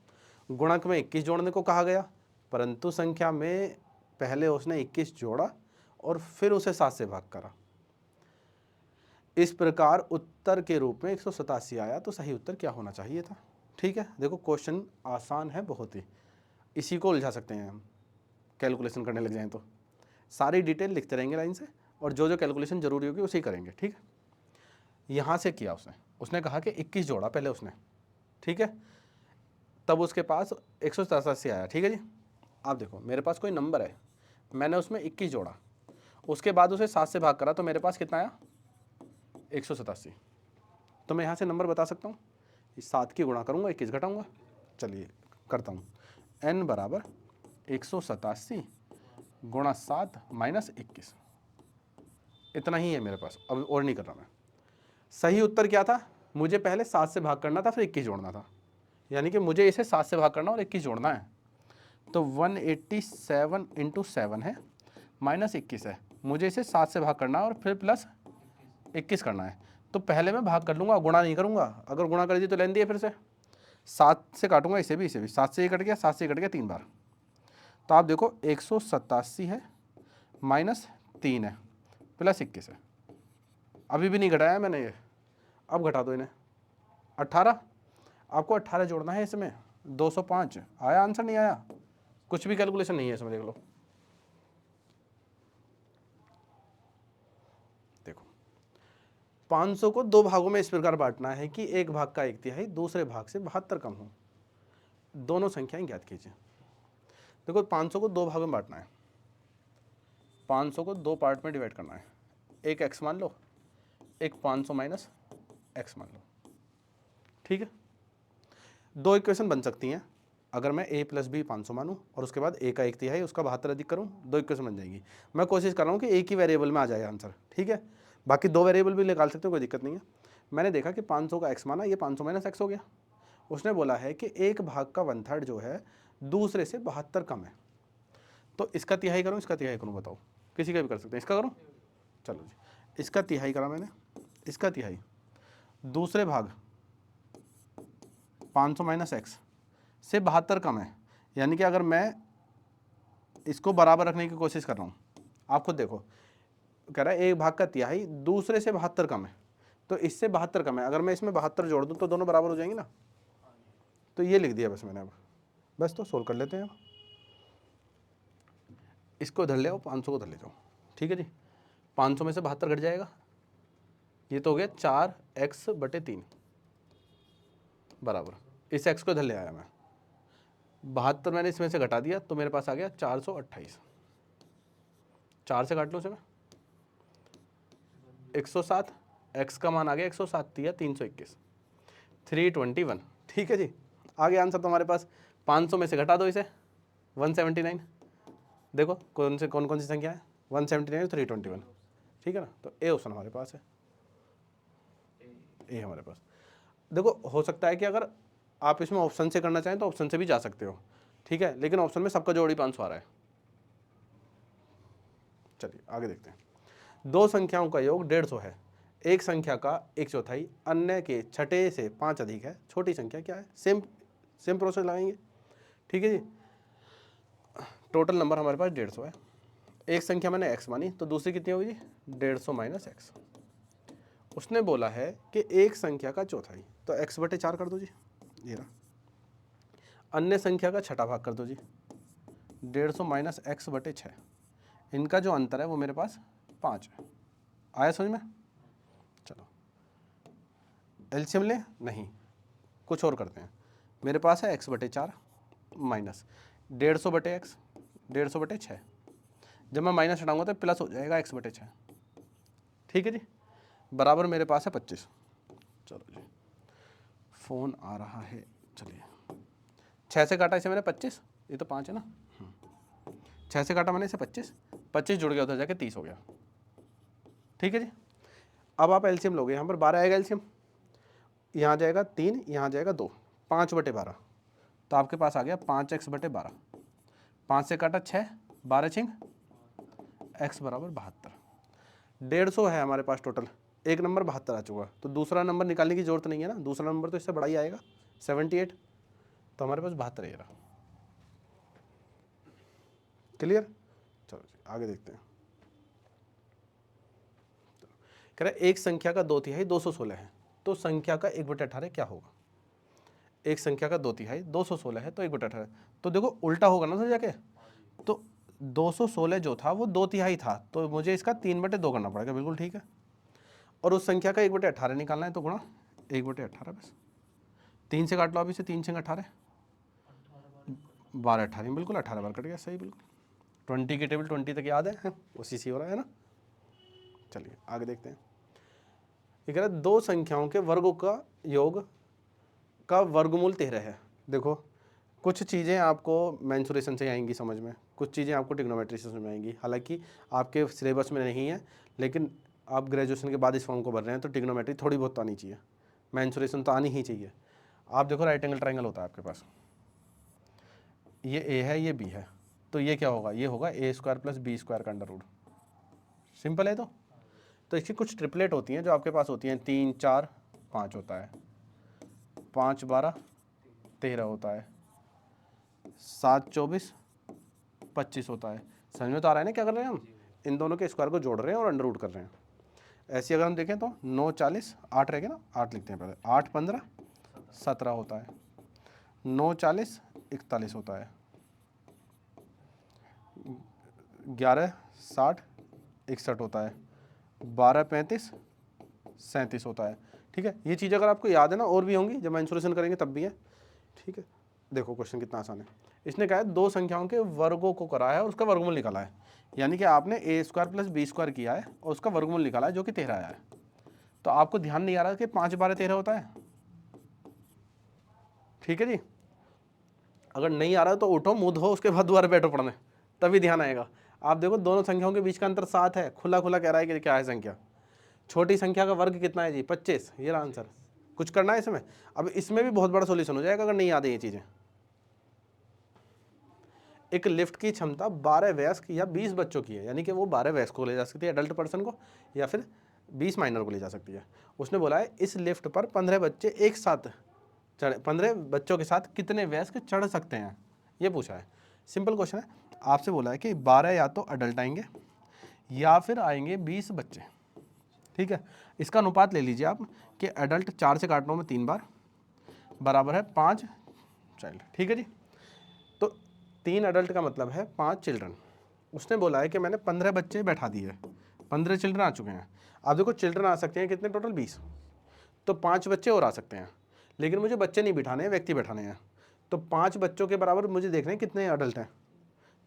गुणक में 21 जोड़ने को कहा गया, परंतु संख्या में पहले उसने 21 जोड़ा और फिर उसे 7 से भाग करा। इस प्रकार उत्तर के रूप में 187 आया, तो सही उत्तर क्या होना चाहिए था? ठीक है, देखो क्वेश्चन आसान है बहुत ही, इसी को उलझा सकते हैं हम, कैलकुलेशन करने लग जाएं तो। सारी डिटेल लिखते रहेंगे लाइन से, और जो जो कैलकुलेशन जरूरी होगी उसे करेंगे, ठीक है। यहाँ से किया उसने कहा कि 21 जोड़ा पहले उसने, ठीक है, तब उसके पास 187 आया, ठीक है जी। आप देखो मेरे पास कोई नंबर है, मैंने उसमें 21 जोड़ा, उसके बाद उसे 7 से भाग करा, तो मेरे पास कितना आया? 187। तो मैं यहाँ से नंबर बता सकता हूँ, इस 7 की गुणा करूँगा, 21 घटाऊँगा। चलिए करता हूँ, n बराबर 187 गुणा 7 माइनस 21, इतना ही है मेरे पास, अब और नहीं कर रहा मैं। सही उत्तर क्या था? मुझे पहले 7 से भाग करना था, फिर 21 जोड़ना था, यानी कि मुझे इसे 7 से भाग करना और 21 जोड़ना है। तो 187 × 7 है माइनस 21 है, मुझे इसे 7 से भाग करना है और फिर प्लस 21 करना है। तो पहले मैं भाग कर लूँगा, गुणा नहीं करूँगा, अगर गुणा कर दी तो लेन दिए, फिर से 7 से काटूंगा, इसे भी 7 से ये कट गया, 7 से ये कट गया 3 बार। तो आप देखो 187 है माइनस 3 है प्लस 21 है, अभी भी नहीं घटाया मैंने ये, अब घटा दो इन्हें, 18। आपको 18 जोड़ना है इसमें, 205 आया आंसर, नहीं आया? कुछ भी कैलकुलेशन नहीं है इसमें, देख लो। देखो 500 को 2 भागों में इस प्रकार बांटना है कि एक भाग का 1/3 दूसरे भाग से 72 कम हो। दोनों संख्याएं ज्ञात कीजिए। देखो 500 को 2 भागों में बांटना है, 500 को 2 पार्ट में डिवाइड करना है, एक x मान लो, एक 500 माइनस x मान लो, ठीक है। दो इक्वेशन बन सकती हैं, अगर मैं a + b 500 मानूं और उसके बाद a का 1/3 उसका 72 अधिक करूं, दो इक्वेशन बन जाएगी। मैं कोशिश कर रहा हूं कि एक ही वेरिएबल में आ जाए आंसर, ठीक है। बाकी दो वेरिएबल भी निकाल सकते हो, कोई दिक्कत नहीं है। मैंने देखा कि 500 का x माना, ये 500 माइनस x हो गया। उसने बोला है कि एक भाग का 1/3 जो है दूसरे से 72 कम है, तो इसका तिहाई करूँ, इसका तिहाई करूँ, बताओ? किसी का भी कर सकते हैं, इसका करूँ? चलो जी, इसका तिहाई करा मैंने, इसका तिहाई, दूसरे भाग 500 माइनस एक्स से 72 कम है, यानी कि अगर मैं इसको बराबर रखने की कोशिश कर रहा हूँ, आप खुद देखो, कह रहा है 1 भाग का तिहाई दूसरे से 72 कम है, तो इससे 72 कम है, अगर मैं इसमें 72 जोड़ दूँ तो दोनों बराबर हो जाएंगे ना, तो ये लिख दिया बस मैंने। अब बस तो सोल्व कर लेते हैं। अब इसको धर ले आओ, 500 को धर ले जाओ, ठीक है जी। 500 में से 72 घट जाएगा, ये तो हो गया 4x/3 बराबर, इस x को धर ले आया मैं, 72 मैंने इसमें से घटा दिया तो मेरे पास आ गया 428। 4 से काट लो इसे, 107, x का मान आ गया 107 या 321, 321, ठीक है जी। आगे आंसर तो हमारे पास 500 में से घटा दो इसे, 179, देखो कौन कौन सी संख्या है, 179 321, ठीक है ना। तो ए ऑप्शन हमारे पास है, ए हमारे पास। देखो हो सकता है कि अगर आप इसमें ऑप्शन से करना चाहें तो ऑप्शन से भी जा सकते हो, ठीक है, लेकिन ऑप्शन में सबका जोड़ ही 500 आ रहा है। चलिए आगे देखते हैं। दो संख्याओं का योग 150 है, एक संख्या का 1/4 अन्य के छठे से 5 अधिक है, छोटी संख्या क्या है। सेम प्रोसेस लगाएंगे, ठीक है जी। टोटल नंबर हमारे पास 150 है, एक संख्या मैंने x मानी तो दूसरी कितनी होगी जी, 150 माइनस एक्स। उसने बोला है कि एक संख्या का चौथाई, तो x/4 कर दो जी, ये रहा। अन्य संख्या का छठा भाग कर दो जी, 150 माइनस x/6। इनका जो अंतर है वो मेरे पास 5 है। आया समझ में। चलो एलसीएम ले, नहीं कुछ और करते हैं। मेरे पास है x/4 माइनस 150/x, 150/6। जब मैं माइनस हटाऊंगा तो प्लस हो जाएगा x/6, ठीक है जी, बराबर मेरे पास है 25। चलो जी, फ़ोन आ रहा है, चलिए 6 से काटा इसे मैंने 25, ये तो 5 है ना, 6 से काटा मैंने इसे 25 जुड़ गया, उधर जाके 30 हो गया, ठीक है जी। अब आप एलसीएम लोगे, यहाँ पर 12 आएगा एलसीएम, यहाँ जाएगा 3, यहाँ जाएगा 2, 5/12, तो आपके पास आ गया 5x/12। 5 से काटा 6, 12 छिंग x बराबर 72। 150 है हमारे पास टोटल, एक नंबर 72 आ चुका, तो दूसरा नंबर निकालने की जरूरत नहीं है ना, दूसरा नंबर तो इससे बड़ा ही आएगा 78, तो हमारे पास 72 ये रहा। क्लियर। चलो जी आगे देखते हैं। कह रहा है एक संख्या का 2/3 216 है, तो संख्या का 1/18 क्या होगा। एक संख्या का 2/3 216 है तो 1/18, तो देखो उल्टा होगा ना सर जाके, तो 216 जो था वो 2/3 था, तो मुझे इसका 3/2 करना पड़ेगा, बिल्कुल ठीक है। और उस संख्या का 1/18 निकालना है, तो गुणा 1/18 बस। 3 से काट लो, अभी से 3 से 18, 12 18, बिल्कुल 18 बार कट गया, सही बिल्कुल। 20 की टेबल 20 तक याद है, उसी से हो रहा है ना। चलिए आगे देखते हैं। ये कह रहा है दो संख्याओं के वर्गों का योग का वर्गमूल 13 है। देखो कुछ चीज़ें आपको मेंसुरेशन से आएंगी समझ में, कुछ चीज़ें आपको ट्रिग्नोमेट्री से समझ में आएंगी, हालांकि आपके सिलेबस में नहीं है, लेकिन आप ग्रेजुएशन के बाद इस फॉर्म को भर रहे हैं तो ट्रिग्नोमेट्री थोड़ी बहुत आनी चाहिए, मेंसुरेशन तो आनी ही चाहिए। आप देखो राइट एंगल ट्रायंगल होता है आपके पास, ये ए है ये बी है, तो ये क्या होगा, ये होगा a² + b² का अंडर रूट। सिंपल है। तो इसकी कुछ ट्रिपलेट होती हैं जो आपके पास होती हैं, 3 4 5 होता है, 5 12 13 होता है, 7 24 25 होता है। समझ में तो आ रहा है ना क्या कर रहे हैं हम, इन दोनों के स्क्वायर को जोड़ रहे हैं और अंडर रूट कर रहे हैं। ऐसे अगर हम देखें तो 9 40 8 रहेगा ना, 8 लिखते हैं पहले, 8 15 17 होता है, 9 40 41 होता है, 11 60 61 होता है, 12 35 37 होता है, ठीक है। ये चीज़ अगर आपको याद है ना, और भी होंगी जब मेंसुरेशन करेंगे तब भी है, ठीक है। देखो क्वेश्चन कितना आसान है। इसने कहा है दो संख्याओं के वर्गों को कराया है और उसका वर्गमूल निकाला है, यानी कि आपने a² + b² किया है और उसका वर्गमूल निकाला है जो कि 13 आया है। तो आपको ध्यान नहीं आ रहा कि 5 12 13 होता है, ठीक है जी। अगर नहीं आ रहा तो उठो मुँह धो, उसके बाद दोबारा बैठो पढ़ने, तभी ध्यान आएगा। आप देखो दोनों संख्याओं के बीच का अंतर 7 है, खुला खुला कह रहा है कि क्या है संख्या। छोटी संख्या का वर्ग कितना है जी, 25, ये रहा आंसर। कुछ करना है इसमें, अब इसमें भी बहुत बड़ा सॉल्यूशन हो जाएगा अगर नहीं याद है ये चीज़ें। एक लिफ्ट की क्षमता 12 वयस्क या 20 बच्चों की है, यानी कि वो 12 वयस्क को ले जा सकती है, एडल्ट पर्सन को, या फिर 20 माइनर को ले जा सकती है। उसने बोला है इस लिफ्ट पर 15 बच्चे एक साथ 15 बच्चों के साथ कितने वयस्क चढ़ सकते हैं, ये पूछा है। सिंपल क्वेश्चन है। आपसे बोला है कि 12 या तो अडल्ट आएंगे या फिर आएंगे 20 बच्चे, ठीक है। इसका अनुपात ले लीजिए आप कि अडल्ट 4 से काट रहा हूँ मैं 3 बार, बराबर है 5 चाइल्ड, ठीक है जी। तो 3 अडल्ट का मतलब है 5 चिल्ड्रन। उसने बोला है कि मैंने 15 बच्चे बैठा दिए, 15 चिल्ड्रन आ चुके हैं। आप देखो चिल्ड्रन आ सकते हैं कितने टोटल, 20, तो 5 बच्चे और आ सकते हैं, लेकिन मुझे बच्चे नहीं बिठाने हैं, व्यक्ति बैठाने हैं। तो 5 बच्चों के बराबर मुझे देखना है कितने अडल्ट हैं,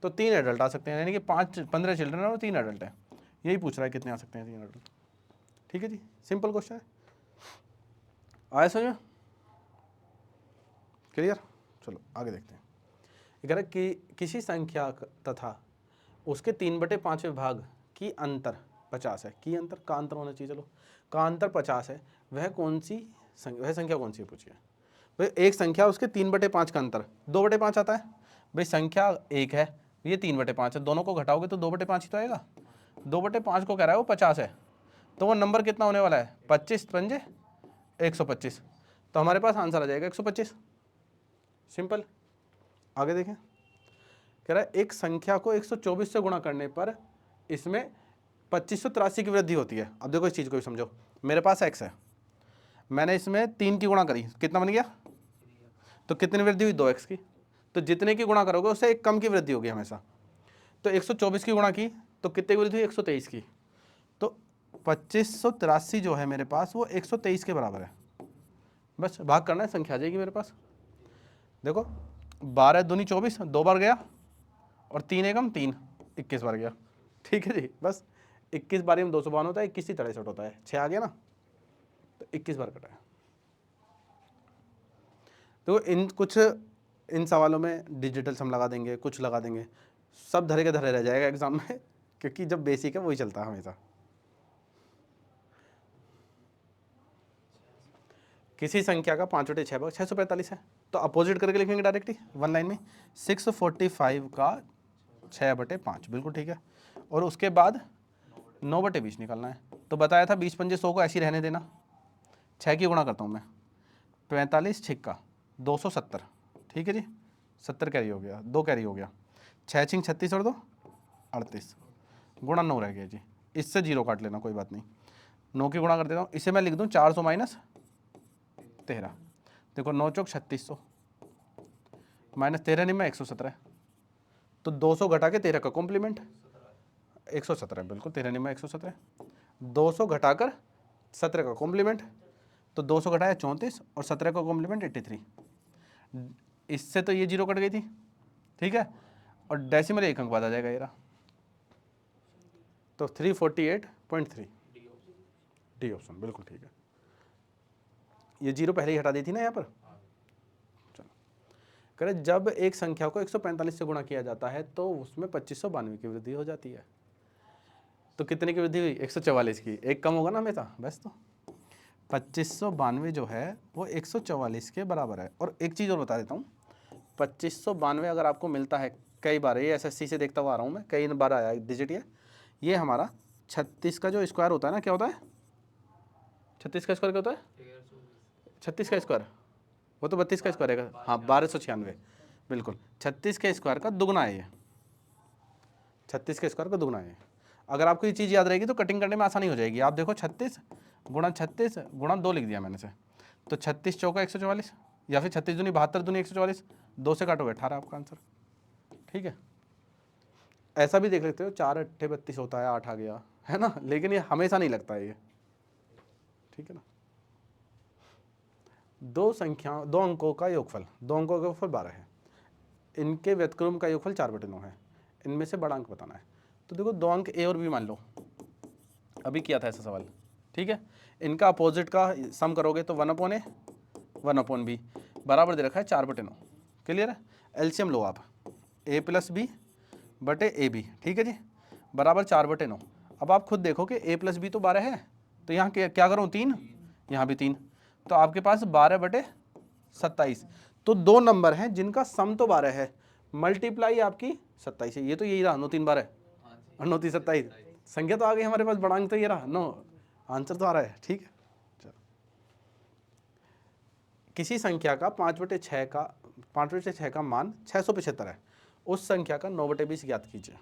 तो 3 एडल्ट आ सकते हैं, यानी कि 15 चिल्ड्रन और 3 एडल्ट हैं। यही पूछ रहा है कितने आ सकते हैं 3 एडल्ट, ठीक है जी। सिंपल क्वेश्चन है, आया समझ में, क्लियर। चलो आगे देखते हैं। कह रहा है कि किसी संख्या तथा उसके 3/5 भाग की अंतर 50 है, की अंतर का अंतर होना चाहिए, चलो का अंतर 50 है, वह संख्या कौन सी है पूछिए। भाई एक संख्या उसके 3/5 का अंतर 2/5 आता है, भाई संख्या एक है, ये 3/5 है, दोनों को घटाओगे तो 2/5 ही तो आएगा। 2/5 को कह रहा है वो 50 है, तो वो नंबर कितना होने वाला है, 25 पंजे 125, तो हमारे पास आंसर आ जाएगा 125। सिंपल। आगे देखें, कह रहा है एक संख्या को 124 से गुणा करने पर इसमें 2583 की वृद्धि होती है। अब देखो इस चीज़ को भी समझो, मेरे पास x है, मैंने इसमें 3 की गुणा करी, कितना बन गया, तो कितनी वृद्धि हुई, 2x की। तो जितने की गुणा करोगे उससे एक कम की वृद्धि होगी हमेशा। तो 124 की गुणा की तो कितने की वृद्धि हुई, 123 की। तो 2583 जो है मेरे पास वो 123 के बराबर है। बस भाग करना है, संख्या आ जाएगी मेरे पास। देखो 12 दूनी 24, 2 बार गया, और 3 एकम 3, 21 बार गया, ठीक है जी। बस 21 बारी में 252 होता है, 21 ही 63 होता है, 6 आ गया ना, तो 21 बार कटा है। तो इन सवालों में डिजिटल्स हम लगा देंगे, कुछ लगा देंगे, सब धरे के धरे रह जाएगा एग्जाम में, क्योंकि जब बेसिक है वही चलता है हमेशा। किसी संख्या का 5/6 भाग 645 है, तो अपोजिट करके लिखेंगे डायरेक्टली वन लाइन में, 645 का 6/5, बिल्कुल ठीक है। और उसके बाद 9/20 निकालना है। तो बताया था 20 पंजे 100 को ऐसे ही रहने देना, 6 की गुणा करता हूँ मैं, 45 छिक्का 270, ठीक है जी, 70 कैरी हो गया, 2 कैरी हो गया, 6 छिंग 36 और 2 38, गुणा 9 रह गया जी। इससे 0 काट लेना, कोई बात नहीं, 9 की गुणा कर देता हूँ, इसे मैं लिख दूँ 400 माइनस 13, देखो 9 चौक 3600 माइनस 13 नहीं मैं 117, तो 200 घटा के 13 का कॉम्प्लीमेंट 117, बिल्कुल 13 नहीं मैं 117, 200 घटाकर 17 का कॉम्प्लीमेंट, तो 200 घटाया 34 और 17 का कॉम्प्लीमेंट 83। इससे तो ये 0 कट गई थी, ठीक है, और डेसिमल एक अंक बाद आ जाएगा ये रहा, तो 348.3, डी ऑप्शन बिल्कुल ठीक है। ये 0 पहले ही हटा दी थी ना यहाँ पर। चलो करें, जब एक संख्या को 145 से गुणा किया जाता है तो उसमें 2592 की वृद्धि हो जाती है। तो कितने की वृद्धि हुई, 144 की, एक कम होगा ना हमेशा, बस। तो 2592 जो है वो 144 के बराबर है। और एक चीज़ और बता देता हूँ, 2592 अगर आपको मिलता है कई बार, ये एसएससी से देखता हुआ आ रहा हूँ मैं, कई बार आया डिजिट ये हमारा 36 का जो स्क्वायर होता है ना, क्या होता है 36 का स्क्वायर क्या होता है, 36 का स्क्वायर, वो तो 32 का स्क्वायर है, हाँ 1296, बिल्कुल 36 के स्क्वायर का दुगना है ये, 36 के स्क्वायर का दुगना है। अगर आपको ये चीज़ याद रहेगी तो कटिंग करने में आसानी हो जाएगी। आप देखो 36 गुणा 2 लिख दिया मैंने से, तो 36 चौका 144, या फिर 36 दूनी 72 दूनी 144, 2 से काटोगे 18 आपका आंसर, ठीक है। ऐसा भी देख लेते हो 4 8 32 होता है, 8 आ गया है ना, लेकिन ये हमेशा नहीं लगता है ये, ठीक है ना। दो अंकों का योगफल, 2 अंकों का योगफल 12 है, इनके व्यतक्रम का योगफल 4/9 है, इनमें से बड़ा अंक बताना है। तो देखो 2 अंक ए और बी मान लो, अभी किया था ऐसा सवाल, ठीक है। इनका अपोजिट का सम करोगे तो 1/a 1/b बराबर दे रखा है 4/9, क्लियर है। एलसीएम लो आप, a + b बटे ab, ठीक है जी, बराबर 4/9। अब आप खुद देखो कि a + b तो 12 है, तो यहाँ क्या करूँ 3, यहाँ भी 3, तो आपके पास 12/27। तो 2 नंबर हैं जिनका सम तो 12 है, मल्टीप्लाई आपकी 27 है, ये तो यही रहा 9 3 12 और 9 3 27, संख्या तो आ गई हमारे पास, बड़ा अंक तो ये रहा 9, आंसर तो आ रहा है, ठीक है। चलो किसी संख्या का 5/6 का मान 675 है, उस संख्या का 9/20 ज्ञात कीजिए।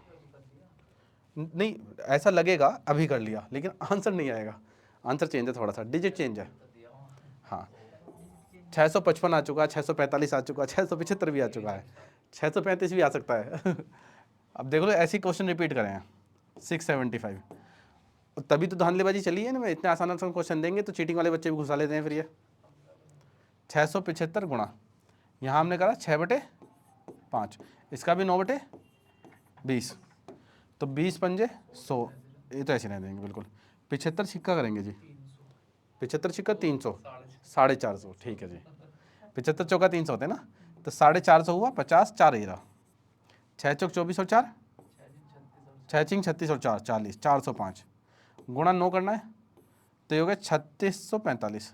नहीं ऐसा लगेगा अभी कर लिया, लेकिन आंसर नहीं आएगा, आंसर चेंज है, थोड़ा सा डिजिट चेंज है। हाँ 655 आ चुका, 645 आ चुका, 675 भी आ चुका है, 635 भी आ सकता है। अब देख लो ऐसी क्वेश्चन रिपीट करें हैं 675, तभी तो धांधलीबाजी चली है ना। मैं इतने आसान आसान क्वेश्चन देंगे तो चीटिंग वाले बच्चे भी घुसा लेते हैं फिर ये। 675 गुणा, यहाँ हमने करा 6/5, इसका भी 9/20, तो 20 पंजे 100, ये तो ऐसे नहीं देंगे बिल्कुल। 75 छिक्का करेंगे जी, 75 छिक्का 300, 450, ठीक है जी। 75 चौका 300 होते हैं ना, तो 450 हुआ, 50 4 ही रहा, 6 चौक 24 और 4, 6 चिंग 36 और 4 40, 405 गुणा 9 करना है, तो ये हो गया 3645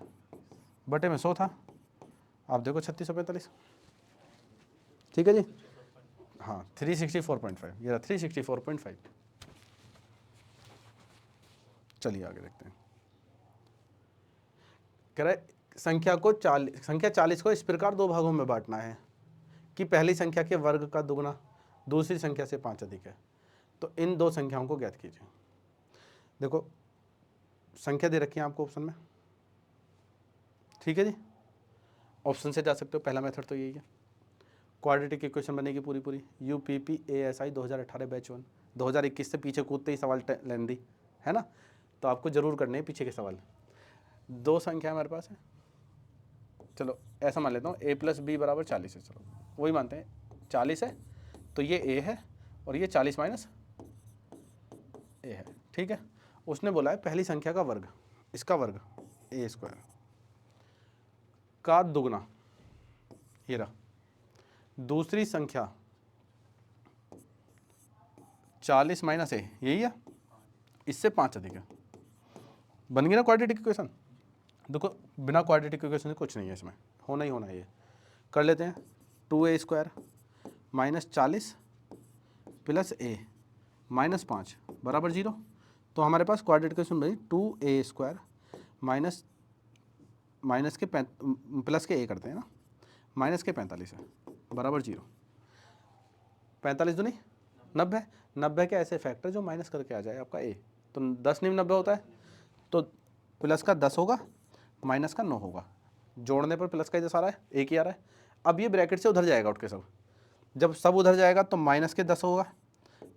बटे में 100 था, आप देखो 3645, ठीक है जी। हाँ 364.5, ये रहा 364.5। चलिए आगे देखते हैं। कह रहा है संख्या 40 को इस प्रकार दो भागों में बांटना है कि पहली संख्या के वर्ग का दुगना दूसरी संख्या से 5 अधिक है, तो इन दो संख्याओं को ज्ञात कीजिए। देखो संख्या दे रखी है आपको ऑप्शन में, ठीक है जी, ऑप्शन से जा सकते हो, पहला मेथड तो यही है। क्वाड्रेटिक इक्वेशन बनेगी पूरी पूरी, UPPASI 2018 बैच 1, 2021 से पीछे कूदते ही सवाल लेंदी है ना, तो आपको जरूर करने हैं पीछे के सवाल। दो संख्या हमारे पास है, चलो ऐसा मान लेता हूँ a + b = 40 है, चलो वही मानते हैं 40 है, तो ये a है और ये 40 - a है, ठीक है। उसने बोला है पहली संख्या का वर्ग, इसका वर्ग a² का दुगना, ये रहा, दूसरी संख्या 40 - a, यही है, इससे 5 अधिक है, बन गई ना क्वाड्रेटिक इक्वेशन। देखो बिना क्वाड्रेटिक इक्वेशन कुछ नहीं है इसमें, होना ही होना है ये। कर लेते हैं 2a² - 40 + a - 5 बराबर 0, तो हमारे पास क्वाड्रेटिक इक्वेशन बनी 2a² माइनस के प्लस के a करते हैं ना, माइनस के 45 है बराबर 0। 45 दूनी 90, 90 के ऐसे फैक्टर जो माइनस करके आ जाए आपका a, तो 10 नहीं 90 होता है, तो प्लस का 10 होगा, माइनस का 9 होगा, जोड़ने पर प्लस का जैसा आ रहा है एक ही आ रहा है। अब ये ब्रैकेट से उधर जाएगा उठ के सब, जब सब उधर जाएगा तो माइनस के 10 होगा,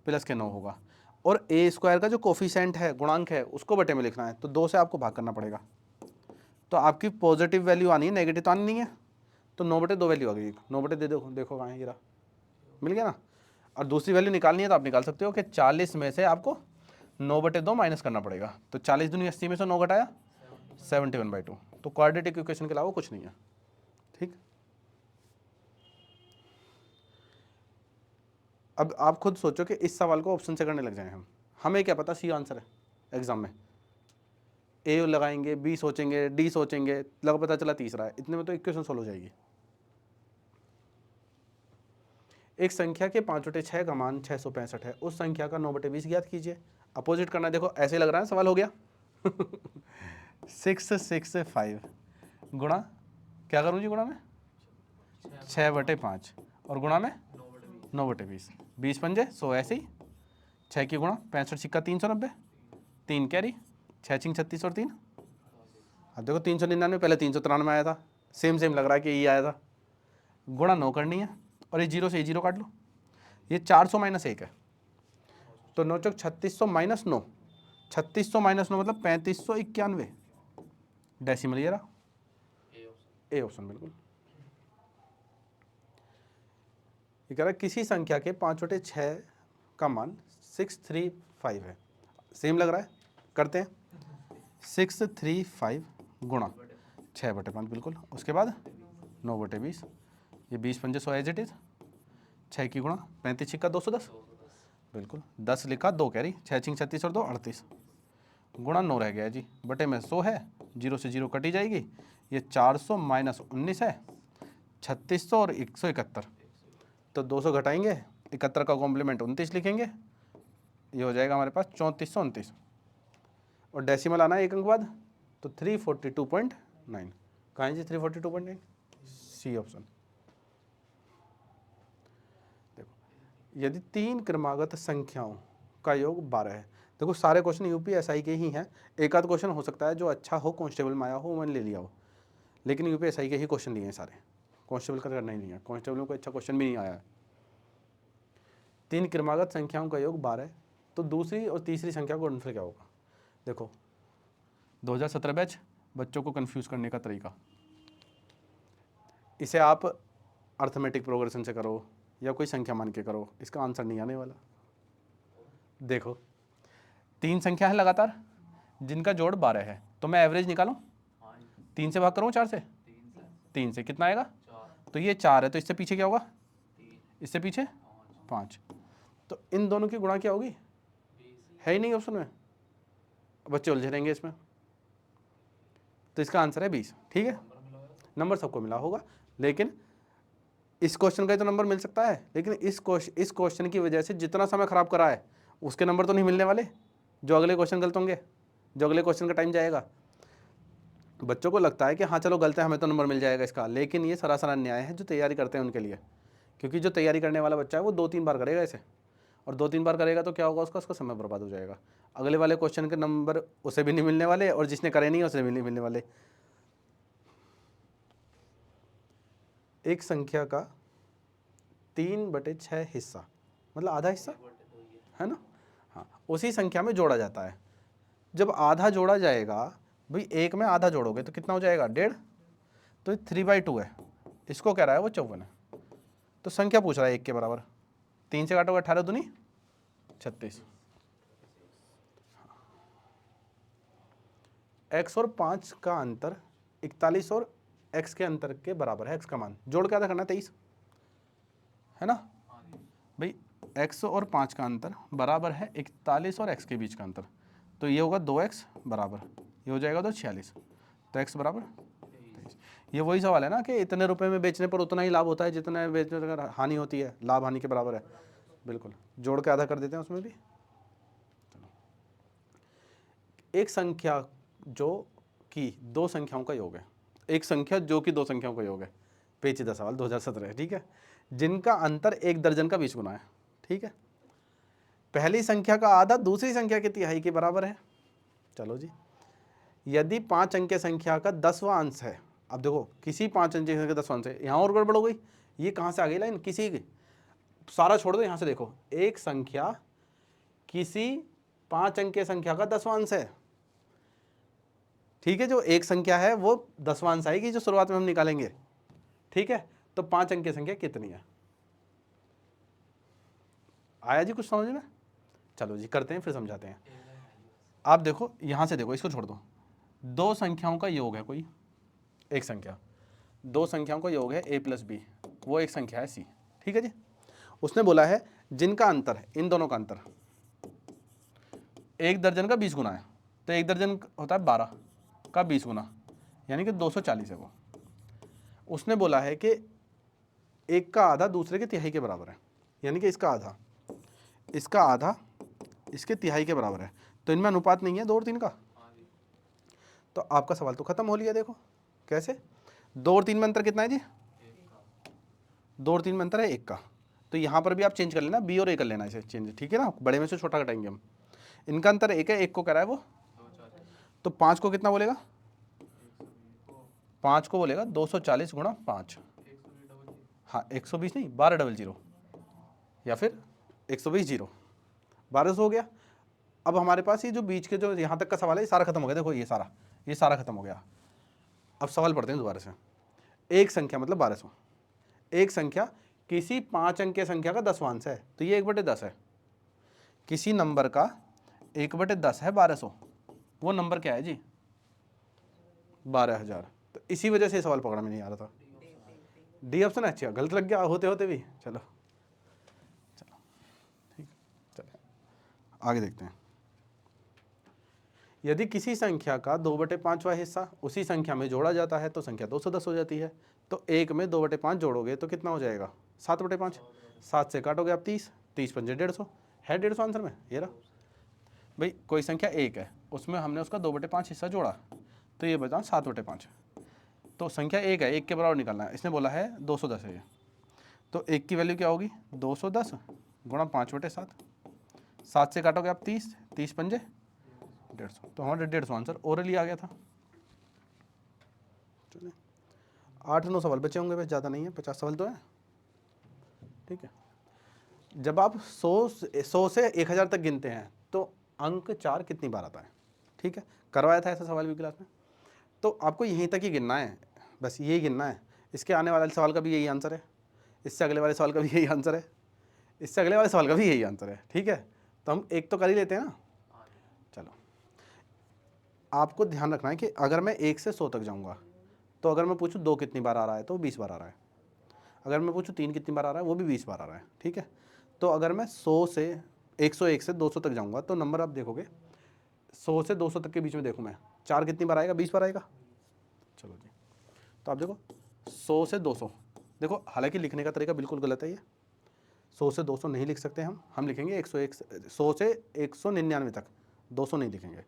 प्लस के 9 होगा, और a² का जो कोफिशिएंट है, गुणांक है, उसको बटे में लिखना है, तो 2 से आपको भाग करना पड़ेगा, तो आपकी पॉजिटिव वैल्यू आनी है, नेगेटिव तो आनी नहीं है, तो 9/2 वैल्यू आ गई, 9/2 देखो कहाँ है, गिरा मिल गया ना। और दूसरी वैल्यू निकालनी है तो आप निकाल सकते हो कि 40 में से आपको 9/2 माइनस करना पड़ेगा, तो 40 दूनी 80 में से 9 घटाया 71/2, तो क्वाड्रेटिक इक्वेशन के अलावा कुछ नहीं है, ठीक। अब आप खुद सोचो कि इस सवाल को ऑप्शन से करने लग जाए हमें क्या पता सी आंसर है एग्जाम में, ए लगाएंगे, बी सोचेंगे, डी सोचेंगे, लगा पता चला तीसरा है, इतने में तो इक्वेशन सोल्व हो जाएगी। एक संख्या के 5/6 का मान 665 है, उस संख्या का 9/20 ज्ञात कीजिए। अपोजिट करना, देखो ऐसे लग रहा है सवाल हो गया 665 गुणा, क्या करूँ जी, गुणा में 6/5 और गुणा में 9/20, 20 पंजे 100, ऐसे ही 6 की गुणा 65 छिक्का 390, 3 कैरी 6 छिंग 36 और 3, अब देखो 399 पहले 393 आया था, सेम लग रहा है कि ये आया था, गुणा 9 करनी है, और ये 0 से ये 0 काट लो, ये 400 - 1 है, तो 9 चौक 3600 - 9, 3600 - 9 मतलब 3591, डेसिमल ये रहा, ए ऑप्शन बिल्कुल। ये कह रहा है किसी संख्या के 5/6 का मान 635 है, सेम लग रहा है, करते हैं 635 गुणा 6/5 बिल्कुल, उसके बाद 9/20, ये 20 पंजे 100 एज इट इज, 6 की गुणा 35 छिक्का 210 बिल्कुल, 10 लिखा 2 कैरी 6 छिंग 36 और 2 38, गुणा 9 रह गया जी, बटे में 100 है, 0 से 0 कटी जाएगी, ये 400 - 19 है, 3600 और 171, तो 200 घटाएंगे, 71 का कॉम्प्लीमेंट 29 लिखेंगे, ये हो जाएगा हमारे पास 3429, और डेसिमल आना है एक अंक बाद, तो 342.9, कहाँ है जी 342.9, सी ऑप्शन। देखो यदि 3 क्रमागत संख्याओं का योग 12 है, देखो सारे क्वेश्चन यूपीएसआई के ही हैं, एक आध क्वेश्चन हो सकता है जो अच्छा हो, कांस्टेबल में आया हो, मैंने ले लिया हो, लेकिन यूपीएसआई के ही क्वेश्चन लिए हैं सारे, कांस्टेबल का करना ही नहीं है, कांस्टेबल में कोई अच्छा क्वेश्चन भी नहीं आया है। 3 क्रमागत संख्याओं का योग 12 है, तो दूसरी और तीसरी संख्या का गुणनफल क्या होगा? देखो 2017 बैच, बच्चों को कंफ्यूज करने का तरीका, इसे आप अर्थमेटिक प्रोग्रेशन से करो या कोई संख्या मान के करो, इसका आंसर नहीं आने वाला। देखो 3 संख्या है लगातार जिनका जोड़ 12 है, तो मैं एवरेज निकालूं, 3 से भाग करूं 4 से, 3 से कितना आएगा? तो ये 4 है, तो इससे पीछे क्या होगा? इससे पीछे 5, तो इन दोनों की गुणा क्या होगी? है ही नहीं ऑप्शन में, बच्चे उलझे रहेंगे इसमें, तो इसका आंसर है 20। ठीक है, नंबर सबको मिला होगा, लेकिन इस क्वेश्चन का तो नंबर मिल सकता है, लेकिन इस क्वेश्चन की वजह से जितना समय खराब करा है उसके नंबर तो नहीं मिलने वाले, जो अगले क्वेश्चन गलत होंगे, जो अगले क्वेश्चन का टाइम जाएगा। बच्चों को लगता है कि हाँ चलो गलत है, हमें तो नंबर मिल जाएगा इसका, लेकिन ये सरासर अन्याय है जो तैयारी करते हैं उनके लिए, क्योंकि जो तैयारी करने वाला बच्चा है वो 2-3 बार करेगा इसे, और 2-3 बार करेगा तो क्या होगा, उसका समय बर्बाद हो जाएगा, अगले वाले क्वेश्चन के नंबर उसे भी नहीं मिलने वाले, और जिसने करे नहीं उसे भी नहीं मिलने वाले। एक संख्या का 3/6 हिस्सा, मतलब आधा हिस्सा है ना, हाँ, उसी संख्या में जोड़ा जाता है। जब आधा जोड़ा जाएगा, भाई एक में आधा जोड़ोगे तो कितना हो जाएगा? 1.5, तो 3/2 है, इसको कह रहा है वो 54 है, तो संख्या पूछ रहा है 1 के बराबर, 3 से काटोगे 18 दूनी 36, x और 5 का अंतर 41 और x के अंतर के बराबर है, x का मान जोड़ के आधा करना 23 है ना भाई, x और 5 का अंतर बराबर है 41 और x के बीच का अंतर, तो ये होगा 2x बराबर, ये हो जाएगा तो 46, तो x बराबर 23। ये वही सवाल है ना कि इतने रुपए में बेचने पर उतना ही लाभ होता है जितना बेचने पर हानि होती है, लाभ हानि के बराबर है, बिल्कुल जोड़ के आधा कर देते हैं उसमें भी। एक संख्या जो कि 2 संख्याओं का योग है, एक संख्या जो कि 2 संख्याओं का योग है, पेचीदा सवाल 2017 है, ठीक है, जिनका अंतर 1 दर्जन का 20 गुना है, ठीक है, पहली संख्या का आधा दूसरी संख्या के तिहाई के बराबर है। चलो जी, यदि 5 अंकीय संख्या का 10वां अंश है, अब देखो किसी 5 अंकीय संख्या का 10वां अंश है, यहाँ और गड़बड़ हो गई, ये कहाँ से आ गई लाइन, किसी की, सारा छोड़ दो, यहाँ से देखो, एक संख्या किसी 5 अंकीय संख्या का 10वां अंश है, ठीक है, जो एक संख्या है वो 10वां अंश आएगी जो शुरुआत में हम निकालेंगे, ठीक है, तो 5 अंकीय संख्या कितनी है? आया जी कुछ समझ में? चलो जी करते हैं, फिर समझाते हैं। आप देखो यहां से देखो, इसको छोड़ दो, 2 संख्याओं का योग है कोई, एक संख्या, 2 संख्याओं का योग है a + b, वो एक संख्या है c, ठीक है जी, उसने बोला है जिनका अंतर है, इन दोनों का अंतर 1 दर्जन का 20 गुना है, तो 1 दर्जन होता है 12 का 20 गुना, यानी कि 240 है वो। उसने बोला है कि एक का आधा दूसरे के तिहाई के बराबर है, यानी कि इसका आधा इसके तिहाई के बराबर है, तो इनमें अनुपात नहीं है 2 और 3 का, तो आपका सवाल तो खत्म हो लिया। देखो कैसे, 2 और 3 में अंतर कितना है जी? 2 और 3 में अंतर है 1 का, तो यहाँ पर भी आप चेंज कर लेना, b और a कर लेना इसे चेंज, ठीक है ना, बड़े में से छोटा घटाएंगे हम, इनका अंतर 1 है, 1 को कह रहा है वो, तो 5 को कितना बोलेगा? 5 को बोलेगा 240 गुणा 5, हाँ 120 नहीं 1200, या फिर 120 0, 1200 हो गया। अब हमारे पास ये जो बीच के जो यहाँ तक का सवाल है ये सारा खत्म हो गया, देखो ये सारा खत्म हो गया। अब सवाल पढ़ते हैं दोबारा से, एक संख्या मतलब 1200, एक संख्या किसी 5 अंकीय संख्या का 10वां अंश है, तो ये 1/10 है, किसी नंबर का 1/10 है 1200, वो नंबर क्या है जी? 12000, तो इसी वजह से सवाल पकड़ा में नहीं आ रहा था, डी ऑप्शन अच्छा, गलत लग गया होते होते भी। चलो ठीक, चलो आगे देखते हैं। यदि किसी संख्या का 2/5वां हिस्सा उसी संख्या में जोड़ा जाता है तो संख्या 210 हो जाती है, तो 1 में 2/5 जोड़ोगे तो कितना हो जाएगा? 7/5, 7 से काटोगे आप 30, 30 पंजे 150 है, 150 आंसर में ये रहा। भाई कोई संख्या 1 है, उसमें हमने उसका 2/5 हिस्सा जोड़ा, तो ये बताओ 7/5, तो संख्या एक है, एक के बराबर निकालना है। इसने बोला है 210 है ये, तो एक की वैल्यू क्या होगी 210 गुणा 5/7। 7 से काटोगे आप 30, 30 पंजे 150, तो हमारा 150 आंसर ओरली आ गया था। 8-9 सवाल बचे होंगे बस, ज़्यादा नहीं है, 50 सवाल तो है। ठीक है, जब आप 100 से 1000 तक गिनते हैं तो अंक 4 कितनी बार आता है। ठीक है, करवाया था ऐसा सवाल भी क्लास में। तो आपको यहीं तक ही गिनना है, बस यही गिनना है। इसके आने वाले सवाल का भी यही आंसर है, इससे अगले वाले सवाल का भी यही आंसर है, इससे अगले वाले सवाल का भी यही आंसर है। ठीक है, तो हम एक तो कर ही लेते हैं ना। चलो, आपको ध्यान रखना है कि अगर मैं 1 से 100 तक जाऊंगा तो अगर मैं पूछूं 2 कितनी बार आ रहा है तो 20 बार आ रहा है। अगर मैं पूछूं 3 कितनी बार आ रहा है वो भी 20 बार आ रहा है। ठीक है, तो अगर मैं 100 से 101 से 200 तक जाऊंगा तो नंबर आप देखोगे 100 से 200 तक के बीच में देखूँ मैं 4 कितनी बार आएगा, 20 बार आएगा। चलो जी, तो आप देखो 100 से 200, देखो हालांकि लिखने का तरीका बिल्कुल गलत है ये, 100 से 200 नहीं लिख सकते हम लिखेंगे 101 100 से 199 तक, 200 नहीं लिखेंगे।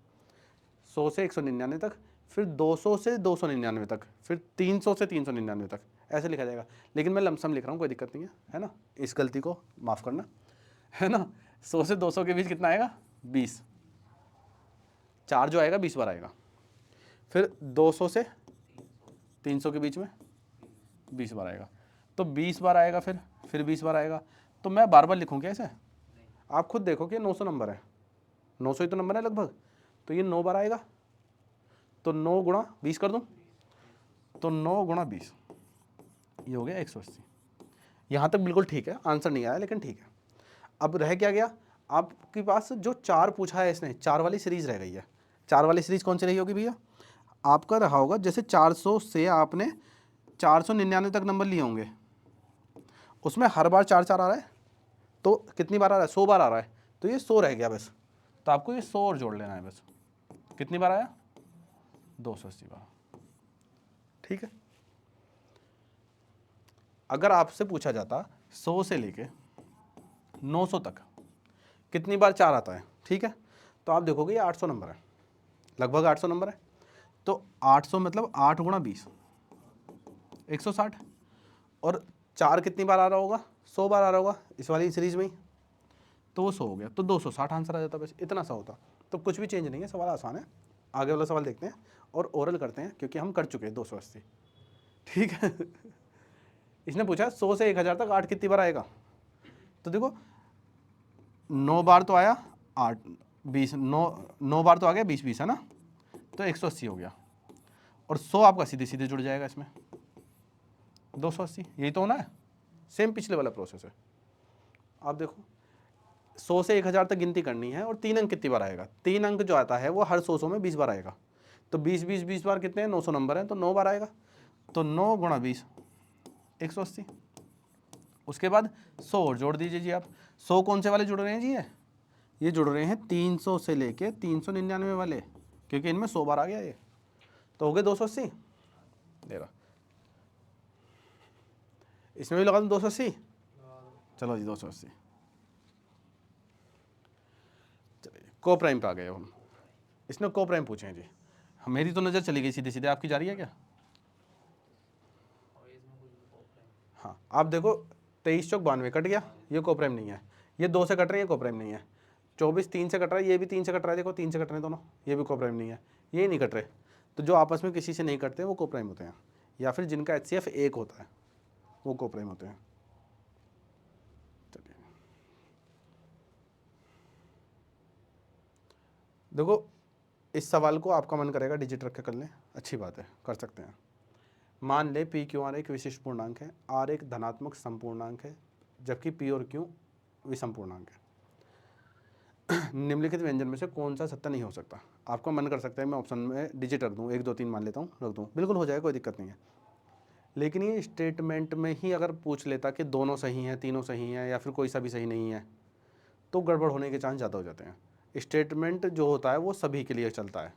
100 से 199 तक, फिर 200 से 299 तक, फिर 300 से 399 तक, ऐसे लिखा जाएगा। लेकिन मैं लमसम लिख रहा हूँ, कोई दिक्कत नहीं है ना, इस गलती को माफ़ करना, है ना। 100 से 200 के बीच कितना आएगा 20, 4 जो आएगा 20 बार आएगा। फिर 200 से 300 के बीच में 20 बार आएगा, तो 20 बार आएगा, फिर 20 बार आएगा। तो मैं बार बार लिखूँ क्या ऐसे? आप खुद देखो कि 900 नंबर है, 900 ही तो नंबर है लगभग, तो ये 9 बार आएगा, तो 9 गुणा 20 कर दूं, तो 9 गुणा 20 ये हो गया 180। यहाँ तक बिल्कुल ठीक है, आंसर नहीं आया लेकिन ठीक है। अब रह क्या गया आपके पास, जो 4 पूछा है इसने, 4 वाली सीरीज रह गई है। 4 वाली सीरीज कौन सी रही होगी भैया? आपका रहा होगा जैसे 400 से आपने 499 तक नंबर लिए होंगे, उसमें हर बार 4-4 आ रहा है, तो कितनी बार आ रहा है 100 बार आ रहा है, तो ये 100 रह गया बस। तो आपको ये 100 और जोड़ लेना है बस। कितनी बार आया 280 बार। ठीक है, अगर आपसे पूछा जाता 100 से लेके 900 तक कितनी बार 4 आता है, ठीक है, तो आप देखोगे ये 800 नंबर है, लगभग 800 नंबर है। तो 800 मतलब 8 गुणा 20 160, और 4 कितनी बार आ रहा होगा 100 बार आ रहा होगा इस वाली सीरीज में ही, तो वो 100 हो गया, तो 260 आंसर आ जाता बस, इतना सा होता। तो कुछ भी चेंज नहीं है, सवाल आसान है। आगे वाला सवाल देखते हैं और ओरल करते हैं, क्योंकि हम कर चुके हैं 280। ठीक है इसने पूछा 100 से 1000 तक 8 कितनी बार आएगा, तो देखो 9 बार तो आया, 8 20 9 बार तो आ गया, 20 है ना, तो 180 हो गया, और 100 आपका सीधे सीधे जुड़ जाएगा इसमें 280, यही तो होना है। सेम पिछले वाला प्रोसेस है। आप देखो 100 से 1000 तक गिनती करनी है, और 3 अंक कितनी बार आएगा, 3 अंक जो आता है वो हर 100 में 20 बार आएगा, तो 20 बार कितने हैं 900 नंबर है, तो 9 बार आएगा, तो 9 गुणा 20 180। उसके बाद 100 और जोड़ दीजिए जी आप। 100 कौन से वाले जुड़ रहे हैं जी, ये जुड़ रहे हैं 300 से लेके 399 वाले, क्योंकि इनमें 100 बार आ गया ये, तो हो गए 280। देखा, इसमें भी लगा दूँ 280, चलो जी 280। चलिए को प्राइम पे आ गए हम, इसने को प्राइम पूछे हैं जी। मेरी तो नज़र चली गई सीधे सीधे, आपकी जा रही है क्या? हाँ, आप देखो 23 चौक 92 कट गया, ये को प्राइम नहीं है। ये 2 से कट रही है, को प्राइम नहीं है। 24 3 से कट रहा है, ये भी 3 से कट रहा है, देखो 3 से कट रहे हैं दोनों, ये भी को प्राइम नहीं है। ये नहीं कट रहे, तो जो आपस में किसी से नहीं कटते वो को प्राइम होते हैं, या फिर जिनका HCF 1 होता है वो को प्राइम होते हैं। चलिए देखो, इस सवाल को आपका मन करेगा डिजिट रख के कर लें, अच्छी बात है, कर सकते हैं। मान ले पी क्यू आर एक विशिष्ट पूर्णांक है, आर एक धनात्मक समपूर्णांक है, जबकि पी और क्यू विषम पूर्णांक है। निम्नलिखित व्यंजन में से कौन सा सत्य नहीं हो सकता? आपको मन कर सकता है मैं ऑप्शन में डिजिट रख दूँ, 1 2 3 मान लेता हूँ, रख दूँ, बिल्कुल हो जाएगा, कोई दिक्कत नहीं है। लेकिन ये स्टेटमेंट में ही अगर पूछ लेता कि दोनों सही हैं, तीनों सही हैं, या फिर कोई सा भी सही नहीं है, तो गड़बड़ होने के चांस ज़्यादा हो जाते हैं। स्टेटमेंट जो होता है वो सभी के लिए चलता है,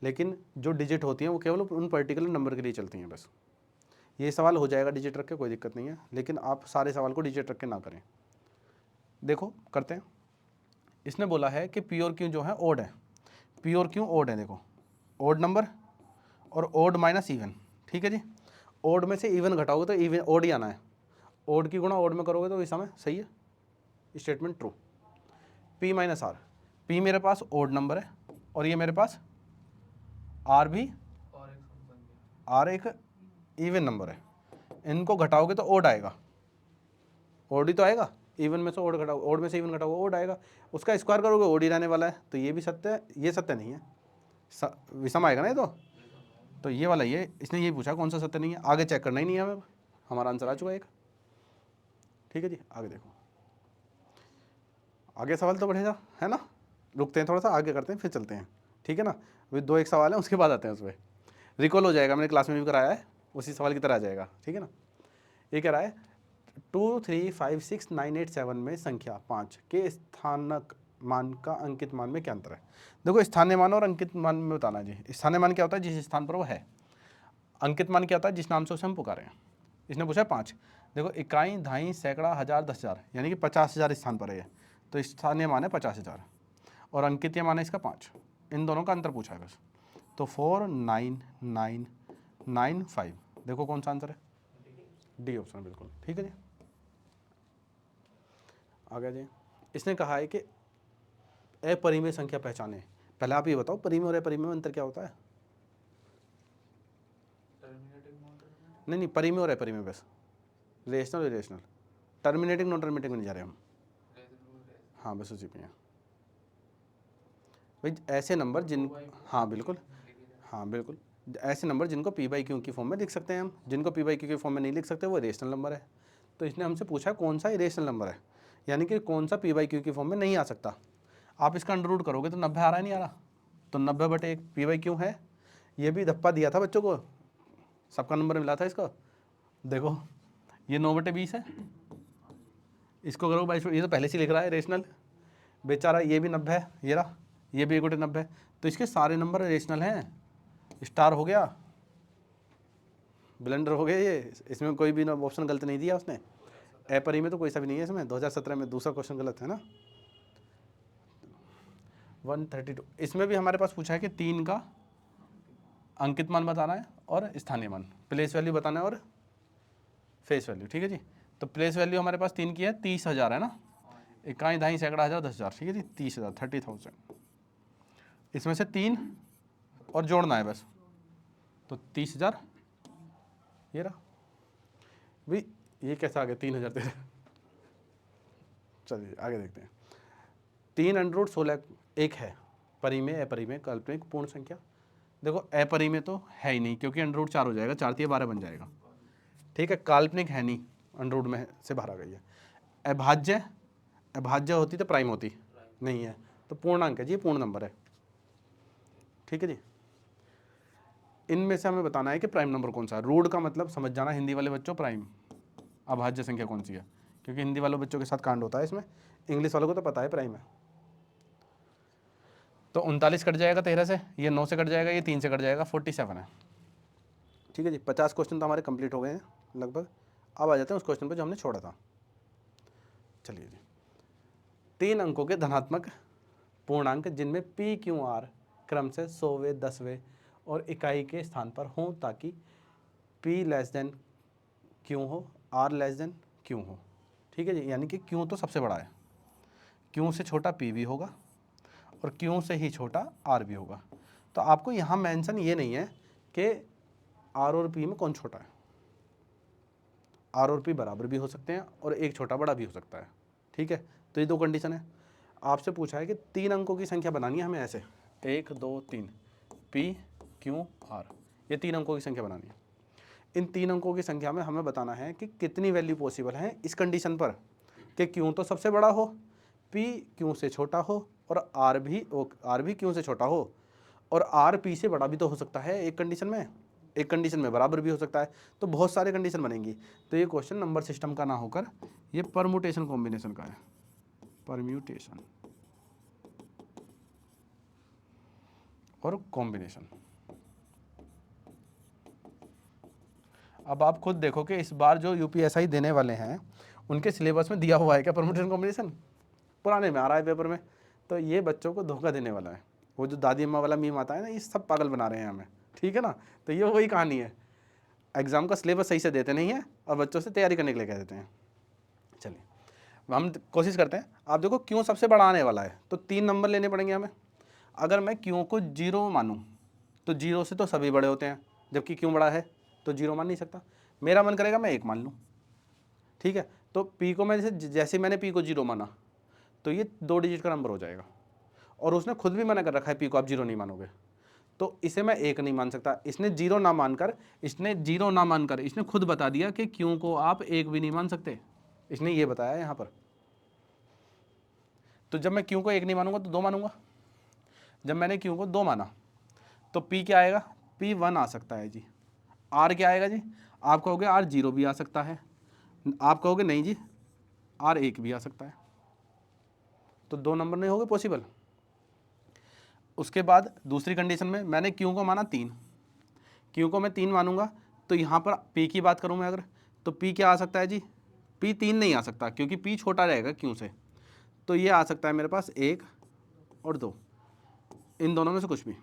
लेकिन जो डिजिट होती हैं वो केवल उन पर्टिकुलर नंबर के लिए चलती हैं बस। ये सवाल हो जाएगा डिजिट रख के, कोई दिक्कत नहीं है, लेकिन आप सारे सवाल को डिजिट रख के ना करें। देखो करते हैं। इसने बोला है कि पी और क्यू जो है ओड है, पी और क्यू ओड है, देखो ओड नंबर और ओड माइनस इवन, ठीक है जी। ओड में से इवन घटाओगे तो इवन ओड ही आना है, ओड की गुणा ओड में करोगे तो इस समय सही है, statement true. P minus R, P मेरे पास ओड नंबर है और ये मेरे पास आर भी, आर एक इवन नंबर है, इनको घटाओगे तो ओड आएगा, ओड ही तो आएगा, इवन में से ओड घटाओ, ओड में से इवन घटाओगे ओड आएगा, उसका स्क्वायर करोगे ओड ही रहने वाला है, तो ये भी सत्य है, ये सत्य नहीं है, विषम आएगा ना ये तो ये वाला ये, इसने यही पूछा कौन सा सत्य नहीं है, आगे चेक करना ही नहीं है हमें, हमारा आंसर आ चुका है एक। ठीक है जी, आगे देखो, आगे सवाल तो बढ़ेगा है ना, रुकते हैं थोड़ा सा, आगे करते हैं फिर चलते हैं, ठीक है ना। अभी 2 एक सवाल है उसके बाद आते हैं उस पर, रिकॉल हो जाएगा, मैंने क्लास में भी कराया है, उसी सवाल की तरह आ जाएगा, ठीक है ना। ये कह रहा है 2 3 5 6 9 8 7 में संख्या 5 के स्थानक मान का अंकित मान में क्या अंतर है। देखो स्थानीय मान और अंकित मान में बताना जी। स्थानीय मान क्या होता है, जिस स्थान पर वो है। अंकित मान क्या होता है, जिस नाम से उसे हम पुकारे हैं। इसने पूछा 5, देखो इकाई, दहाई, सैकड़ा, हजार, 10,000, यानी कि 50,000 स्थान पर है, तो स्थानीय मान है 50,000 और अंकित मान है इसका 5, इन दोनों का अंतर पूछा है बस। तो 4 9 9 9 5, देखो कौन सा आंसर है, डी ऑप्शन बिल्कुल ठीक है जी। आगे जी, इसने कहा है कि अपरिमेय संख्या पहचाने। पहले आप ये बताओ परिमेय और अपरिमेय में अंतर क्या होता है। नहीं, परिमेय और अपरिमेय बस, रेशनल और इरेशनल, टर्मिनेटिंग नॉन टर्मिनेटिंग में नहीं जा रहे हम। हाँ बस उसी पे हैं भाई, ऐसे नंबर जिन, हाँ बिल्कुल, हाँ बिल्कुल, ऐसे नंबर जिनको पी बाई क्यू की फॉर्म में लिख सकते हैं हम, जिनको पी बाई क्यू की फॉर्म में नहीं लिख सकते वो इरेशनल नंबर है। तो इसने हमसे पूछा कौन सा इरेशनल नंबर है, यानी कि कौन सा पी बाई क्यू की फॉर्म में नहीं आ सकता। आप इसका अंडर रूट करोगे तो 90 आ रहा है, नहीं आ रहा, तो 90/1 पी बाई क्यू है। ये भी धप्पा दिया था बच्चों को, सबका नंबर मिला था इसका, देखो ये 9/20 है, इसको करो भाई, ये तो पहले से लिख रहा है रेशनल बेचारा, ये भी 90 है, ये रहा, ये भी 1/90 है, तो इसके सारे नंबर रेशनल हैं। स्टार हो गया, ब्लेंडर हो गया ये, इसमें कोई भी ऑप्शन गलत नहीं दिया उसने। अपरी में तो कोई सा भी नहीं है इसमें, 2017 में दूसरा क्वेश्चन गलत है ना। 132, इसमें भी हमारे पास पूछा है कि 3 का अंकित मान बताना है और स्थानीय मान, प्लेस वैल्यू बताना है और फेस वैल्यू, ठीक है जी। तो प्लेस वैल्यू हमारे पास 3 की है, 30,000 है ना, इकाई, दहाई, सैकड़ा, हजार, 10,000, ठीक है जी, 30,000 30,000, इसमें से 3 और जोड़ना है बस, तो 30,000 ये रहा भाई, ये कैसा आ गया 3,000 तेरे। चलिए आगे देखते हैं। 3√16 एक है परिमेय, अपरिमेय, काल्पनिक, पूर्ण संख्या। देखो अपरिमेय तो है ही नहीं क्योंकि √4 हो जाएगा, 4 3 12 बन जाएगा, ठीक है। काल्पनिक है नहीं, अंडररूट में से बाहर आ गई है। अभाज्य, अभाज्य होती तो प्राइम होती, नहीं है, तो पूर्णांक है जी, पूर्ण नंबर है, ठीक है जी। इनमें से हमें बताना है कि प्राइम नंबर कौन सा है। रूट का मतलब समझ जाना हिंदी वाले बच्चों, प्राइम अभाज्य संख्या कौन सी है, क्योंकि हिंदी वाले बच्चों के साथ कांड होता है इसमें, इंग्लिश वालों को तो पता है प्राइम है। तो 39 कट जाएगा 13 से, ये 9 से कट जाएगा, ये 3 से कट जाएगा, 47 है, ठीक है जी। 50 क्वेश्चन तो हमारे कंप्लीट हो गए हैं लगभग। अब आ जाते हैं उस क्वेश्चन पर जो हमने छोड़ा था। चलिए जी, 3 अंकों के धनात्मक पूर्णांक जिनमें पी क्यू आर क्रम से 100वें, 10वें और इकाई के स्थान पर हों, ताकि P लेस देन क्यू हो, R लेस देन क्यू हो, ठीक है जी। यानी कि क्यू तो सबसे बड़ा है, क्यू से छोटा P भी होगा और क्यू से ही छोटा R भी होगा। तो आपको यहाँ मेंशन ये नहीं है कि R और P में कौन छोटा है, R और P बराबर भी हो सकते हैं और एक छोटा बड़ा भी हो सकता है, ठीक है। तो ये 2 कंडीशन है। आपसे पूछा है कि 3 अंकों की संख्या बनानी है हमें, ऐसे 1 2 3 P Q R, ये 3 अंकों की संख्या बनानी है। इन 3 अंकों की संख्या में हमें बताना है कि कितनी वैल्यू पॉसिबल है इस कंडीशन पर कि Q तो सबसे बड़ा हो, P Q से छोटा हो और R भी Q से छोटा हो, और R P से बड़ा भी तो हो सकता है एक कंडीशन में, एक कंडीशन में बराबर भी हो सकता है। तो बहुत सारे कंडीशन बनेंगी। तो ये क्वेश्चन नंबर सिस्टम का ना होकर ये परम्यूटेशन कॉम्बिनेशन का है, परम्यूटेशन और कॉम्बिनेशन। अब आप खुद देखो कि इस बार जो यूपीएसआई देने वाले हैं उनके सिलेबस में दिया हुआ है क्या परम्यूटेशन कॉम्बिनेशन, पुराने में आ रहा है पेपर में। तो ये बच्चों को धोखा देने वाला है, वो जो दादी अम्मा वाला मीम आता है ना, ये सब पागल बना रहे हैं हमें, ठीक है ना। तो ये वही कहानी है, एग्ज़ाम का सिलेबस सही से देते नहीं है और बच्चों से तैयारी करने के लिए कह देते हैं। चलिए हम कोशिश करते हैं। आप देखो क्यों सबसे बड़ा आने वाला है, तो 3 नंबर लेने पड़ेंगे हमें। अगर मैं क्यों को 0 मानूँ तो 0 से तो सभी बड़े होते हैं, जबकि क्यों बड़ा है तो 0 मान नहीं सकता। मेरा मन करेगा मैं 1 मान लूँ, ठीक है। तो पी को मैं जैसे मैंने पी को 0 माना तो ये 2 डिजिट का नंबर हो जाएगा, और उसने खुद भी मना कर रखा है पी को आप 0 नहीं मानोगे, तो इसे मैं 1 नहीं मान सकता। इसने 0 ना मानकर इसने खुद बता दिया कि क्यों को आप 1 भी नहीं मान सकते, इसने ये बताया यहाँ पर। तो जब मैं क्यों को 1 नहीं मानूंगा तो 2 मानूंगा। जब मैंने क्यों को 2 माना तो पी क्या आएगा, पी 1 आ सकता है जी। आर क्या आएगा जी, आप कहोगे आर 0 भी आ सकता है, आप कहोगे नहीं जी आर 1 भी आ सकता है, तो 2 नंबर नहीं होंगे पॉसिबल। उसके बाद दूसरी कंडीशन में मैंने क्यों को माना 3, क्यों को मैं 3 मानूंगा तो यहाँ पर पी की बात करूँ मैं अगर, तो पी क्या आ सकता है जी, पी 3 नहीं आ सकता क्योंकि पी छोटा रहेगा क्यों से, तो ये आ सकता है मेरे पास 1 और 2, इन दोनों में से कुछ भी।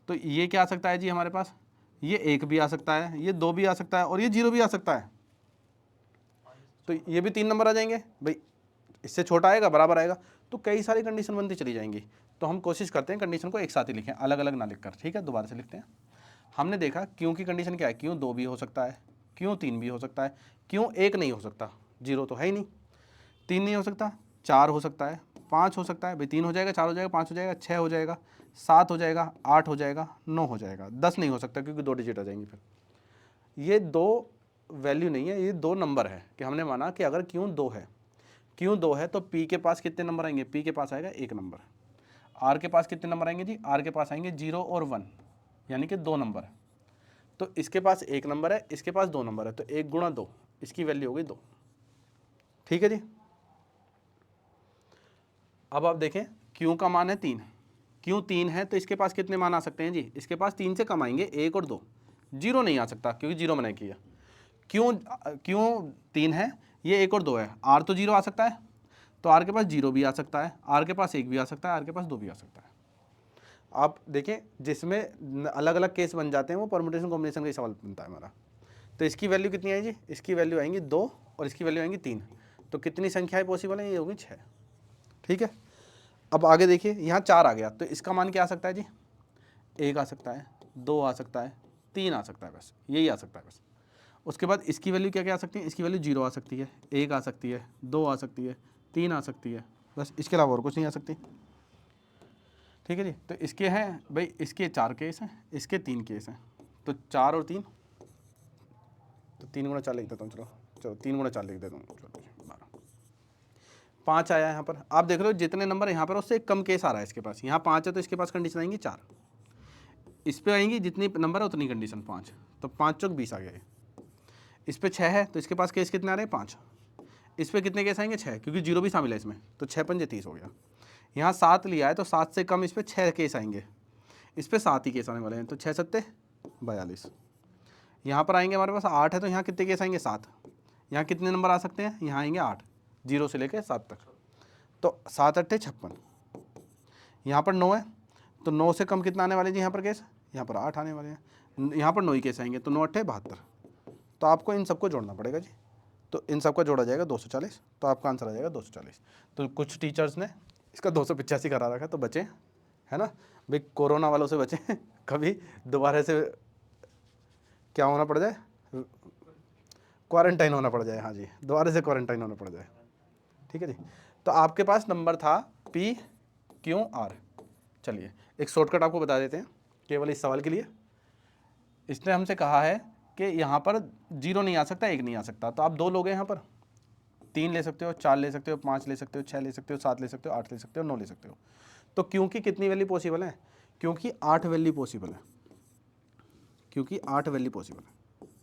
तो ये क्या आ सकता है जी हमारे पास, ये 1 भी आ सकता है, ये 2 भी आ सकता है और ये 0 भी आ सकता है, तो ये भी 3 नंबर आ जाएंगे भाई, इससे छोटा आएगा बराबर आएगा, तो कई सारी कंडीशन बनती चली जाएंगी। तो हम कोशिश करते हैं कंडीशन को एक साथ ही लिखें, अलग अलग ना लिखकर, ठीक है। दोबारा से लिखते हैं। हमने देखा क्यों की कंडीशन क्या है, क्यों 2 भी हो सकता है, क्यों 3 भी हो सकता है, क्यों 1 नहीं हो सकता, 0 तो है ही नहीं, 3 नहीं हो सकता, 4 हो सकता है, 5 हो सकता है भाई, 3 हो जाएगा, 4 हो जाएगा, 5 हो जाएगा, 6 हो जाएगा, 7 हो जाएगा, 8 हो जाएगा, 9 हो जाएगा, 10 नहीं हो सकता क्योंकि 2 डिजिट आ जाएंगी फिर। ये 2 वैल्यू नहीं है, ये 2 नंबर है कि हमने माना कि अगर क्यों 2 है, क्यों 2 है तो पी के पास कितने नंबर आएंगे, पी के पास आएगा 1 नंबर। आर के पास कितने नंबर आएंगे जी, आर के पास आएंगे 0 और 1, यानी कि 2 नंबर। तो इसके पास 1 नंबर है, इसके पास 2 नंबर है, तो 1 गुणा 2, इसकी वैल्यू हो गई 2, ठीक है जी। अब आप देखें क्यों का मान है 3, क्यों 3 है तो इसके पास कितने मान आ सकते हैं जी, इसके पास 3 से कम आएंगे 1 और 2, 0 नहीं आ सकता क्योंकि 0 मैंने किया। क्यों 3 है, ये 1 और 2 है, आर तो 0 आ सकता है, तो आर के पास 0 भी आ सकता है, आर के पास 1 भी आ सकता है, आर के पास 2 भी आ सकता है। आप देखें जिसमें अलग अलग केस बन जाते हैं वो परमुटेशन कॉम्बिनेशन का ही सवाल बनता है हमारा। तो इसकी वैल्यू कितनी आएगी, इसकी वैल्यू आएंगी 2 और इसकी वैल्यू आएंगी 3, तो कितनी संख्याएं पॉसिबल है, ये होगी 6, ठीक है। अब आगे देखिए यहाँ 4 आ गया, तो इसका मान क्या आ सकता है जी, 1 आ सकता है, 2 आ सकता है, 3 आ सकता है, बस यही आ सकता है बस। उसके बाद इसकी वैल्यू क्या क्या आ सकती है, इसकी वैल्यू 0 आ सकती है, 1 आ सकती है, 2 आ सकती है, 3 आ सकती है, बस इसके अलावा और कुछ नहीं आ सकती, ठीक है जी। तो इसके हैं भाई, इसके 4 केस हैं, इसके 3 केस हैं, तो 4 और 3, तो 3 गुणा 4 लिख देता हूँ, चलो 3 गुणा 4 लिख देता हूँ, चलो 12, 5 आया यहाँ पर। आप देख रहे हो जितने नंबर यहाँ पर उससे एक कम केस आ रहा है इसके पास, यहाँ 5 है तो इसके पास कंडीशन आएंगी 4, इस पर आएंगी जितनी नंबर है उतनी कंडीशन 5, तो 5 चौक 20 आ गया। इस पर 6 है तो इसके पास केस कितने आ रहे हैं 5, इस पर कितने केस आएंगे 6 क्योंकि 0 भी शामिल है इसमें, तो 6 पंजे 30 हो गया। यहाँ 7 लिया है तो 7 से कम इस पर 6 केस आएंगे, इस पर 7 ही केस आने वाले हैं, तो 6 सत्ते 42। यहाँ पर आएंगे हमारे पास 8 है तो यहाँ कितने केस आएंगे 7, यहाँ कितने नंबर आ सकते हैं, यहाँ आएंगे 8, 0 से लेकर 7 तक, तो 7 अट्ठे 56। यहाँ पर 9 है तो 9 से कम कितना आने वाले जी यहाँ पर केस, यहाँ पर 8 आने वाले हैं, यहाँ पर 9 ही केस आएंगे, तो 9 अट्ठे 72। तो आपको इन सबको जोड़ना पड़ेगा जी, तो इन सबका जोड़ा जाएगा 240, तो आपका आंसर आ जाएगा 240। तो कुछ टीचर्स ने इसका 285 करा रखा है, तो बचें, है ना भाई, कोरोना वालों से बचें, कभी दोबारा से क्या होना पड़ जाए, क्वारंटाइन होना पड़ जाए, हाँ जी दोबारा से क्वारंटाइन होना पड़ जाए, ठीक है जी। तो आपके पास नंबर था पी क्यू आर। चलिए एक शॉर्टकट आपको बता देते हैं केवल इस सवाल के लिए। इसने हमसे कहा है कि यहाँ पर 0 नहीं आ सकता, 1 नहीं आ सकता, तो आप 2 लोग हैं यहाँ पर, 3 ले सकते हो, 4 ले सकते हो, 5 ले सकते हो, 6 ले सकते हो, 7 ले सकते हो, 8 ले सकते हो, 9 ले सकते हो। तो क्योंकि कितनी वैल्यू पॉसिबल है, क्योंकि 8 वैल्यू पॉसिबल है, क्योंकि 8 वैल्यू पॉसिबल है,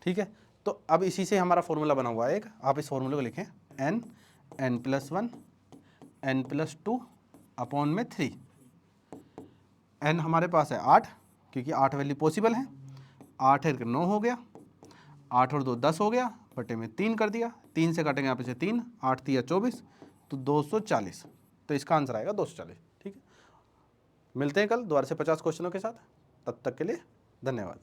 ठीक है। तो अब इसी से हमारा फॉर्मूला बना हुआ है एक, आप इस फॉर्मूले को लिखें, n+1 n+2 अपॉन में 3। n हमारे पास है 8 क्योंकि 8 वैल्यू पॉसिबल है, 8 है 9 हो गया, 8 और 2 10 हो गया, बटे में 3 कर दिया, 3 से काटेंगे यहाँ पे से 3, 8 3 24, तो 240, तो इसका आंसर आएगा 240, ठीक है। मिलते हैं कल दोबारा से 50 क्वेश्चनों के साथ, तब तक के लिए धन्यवाद।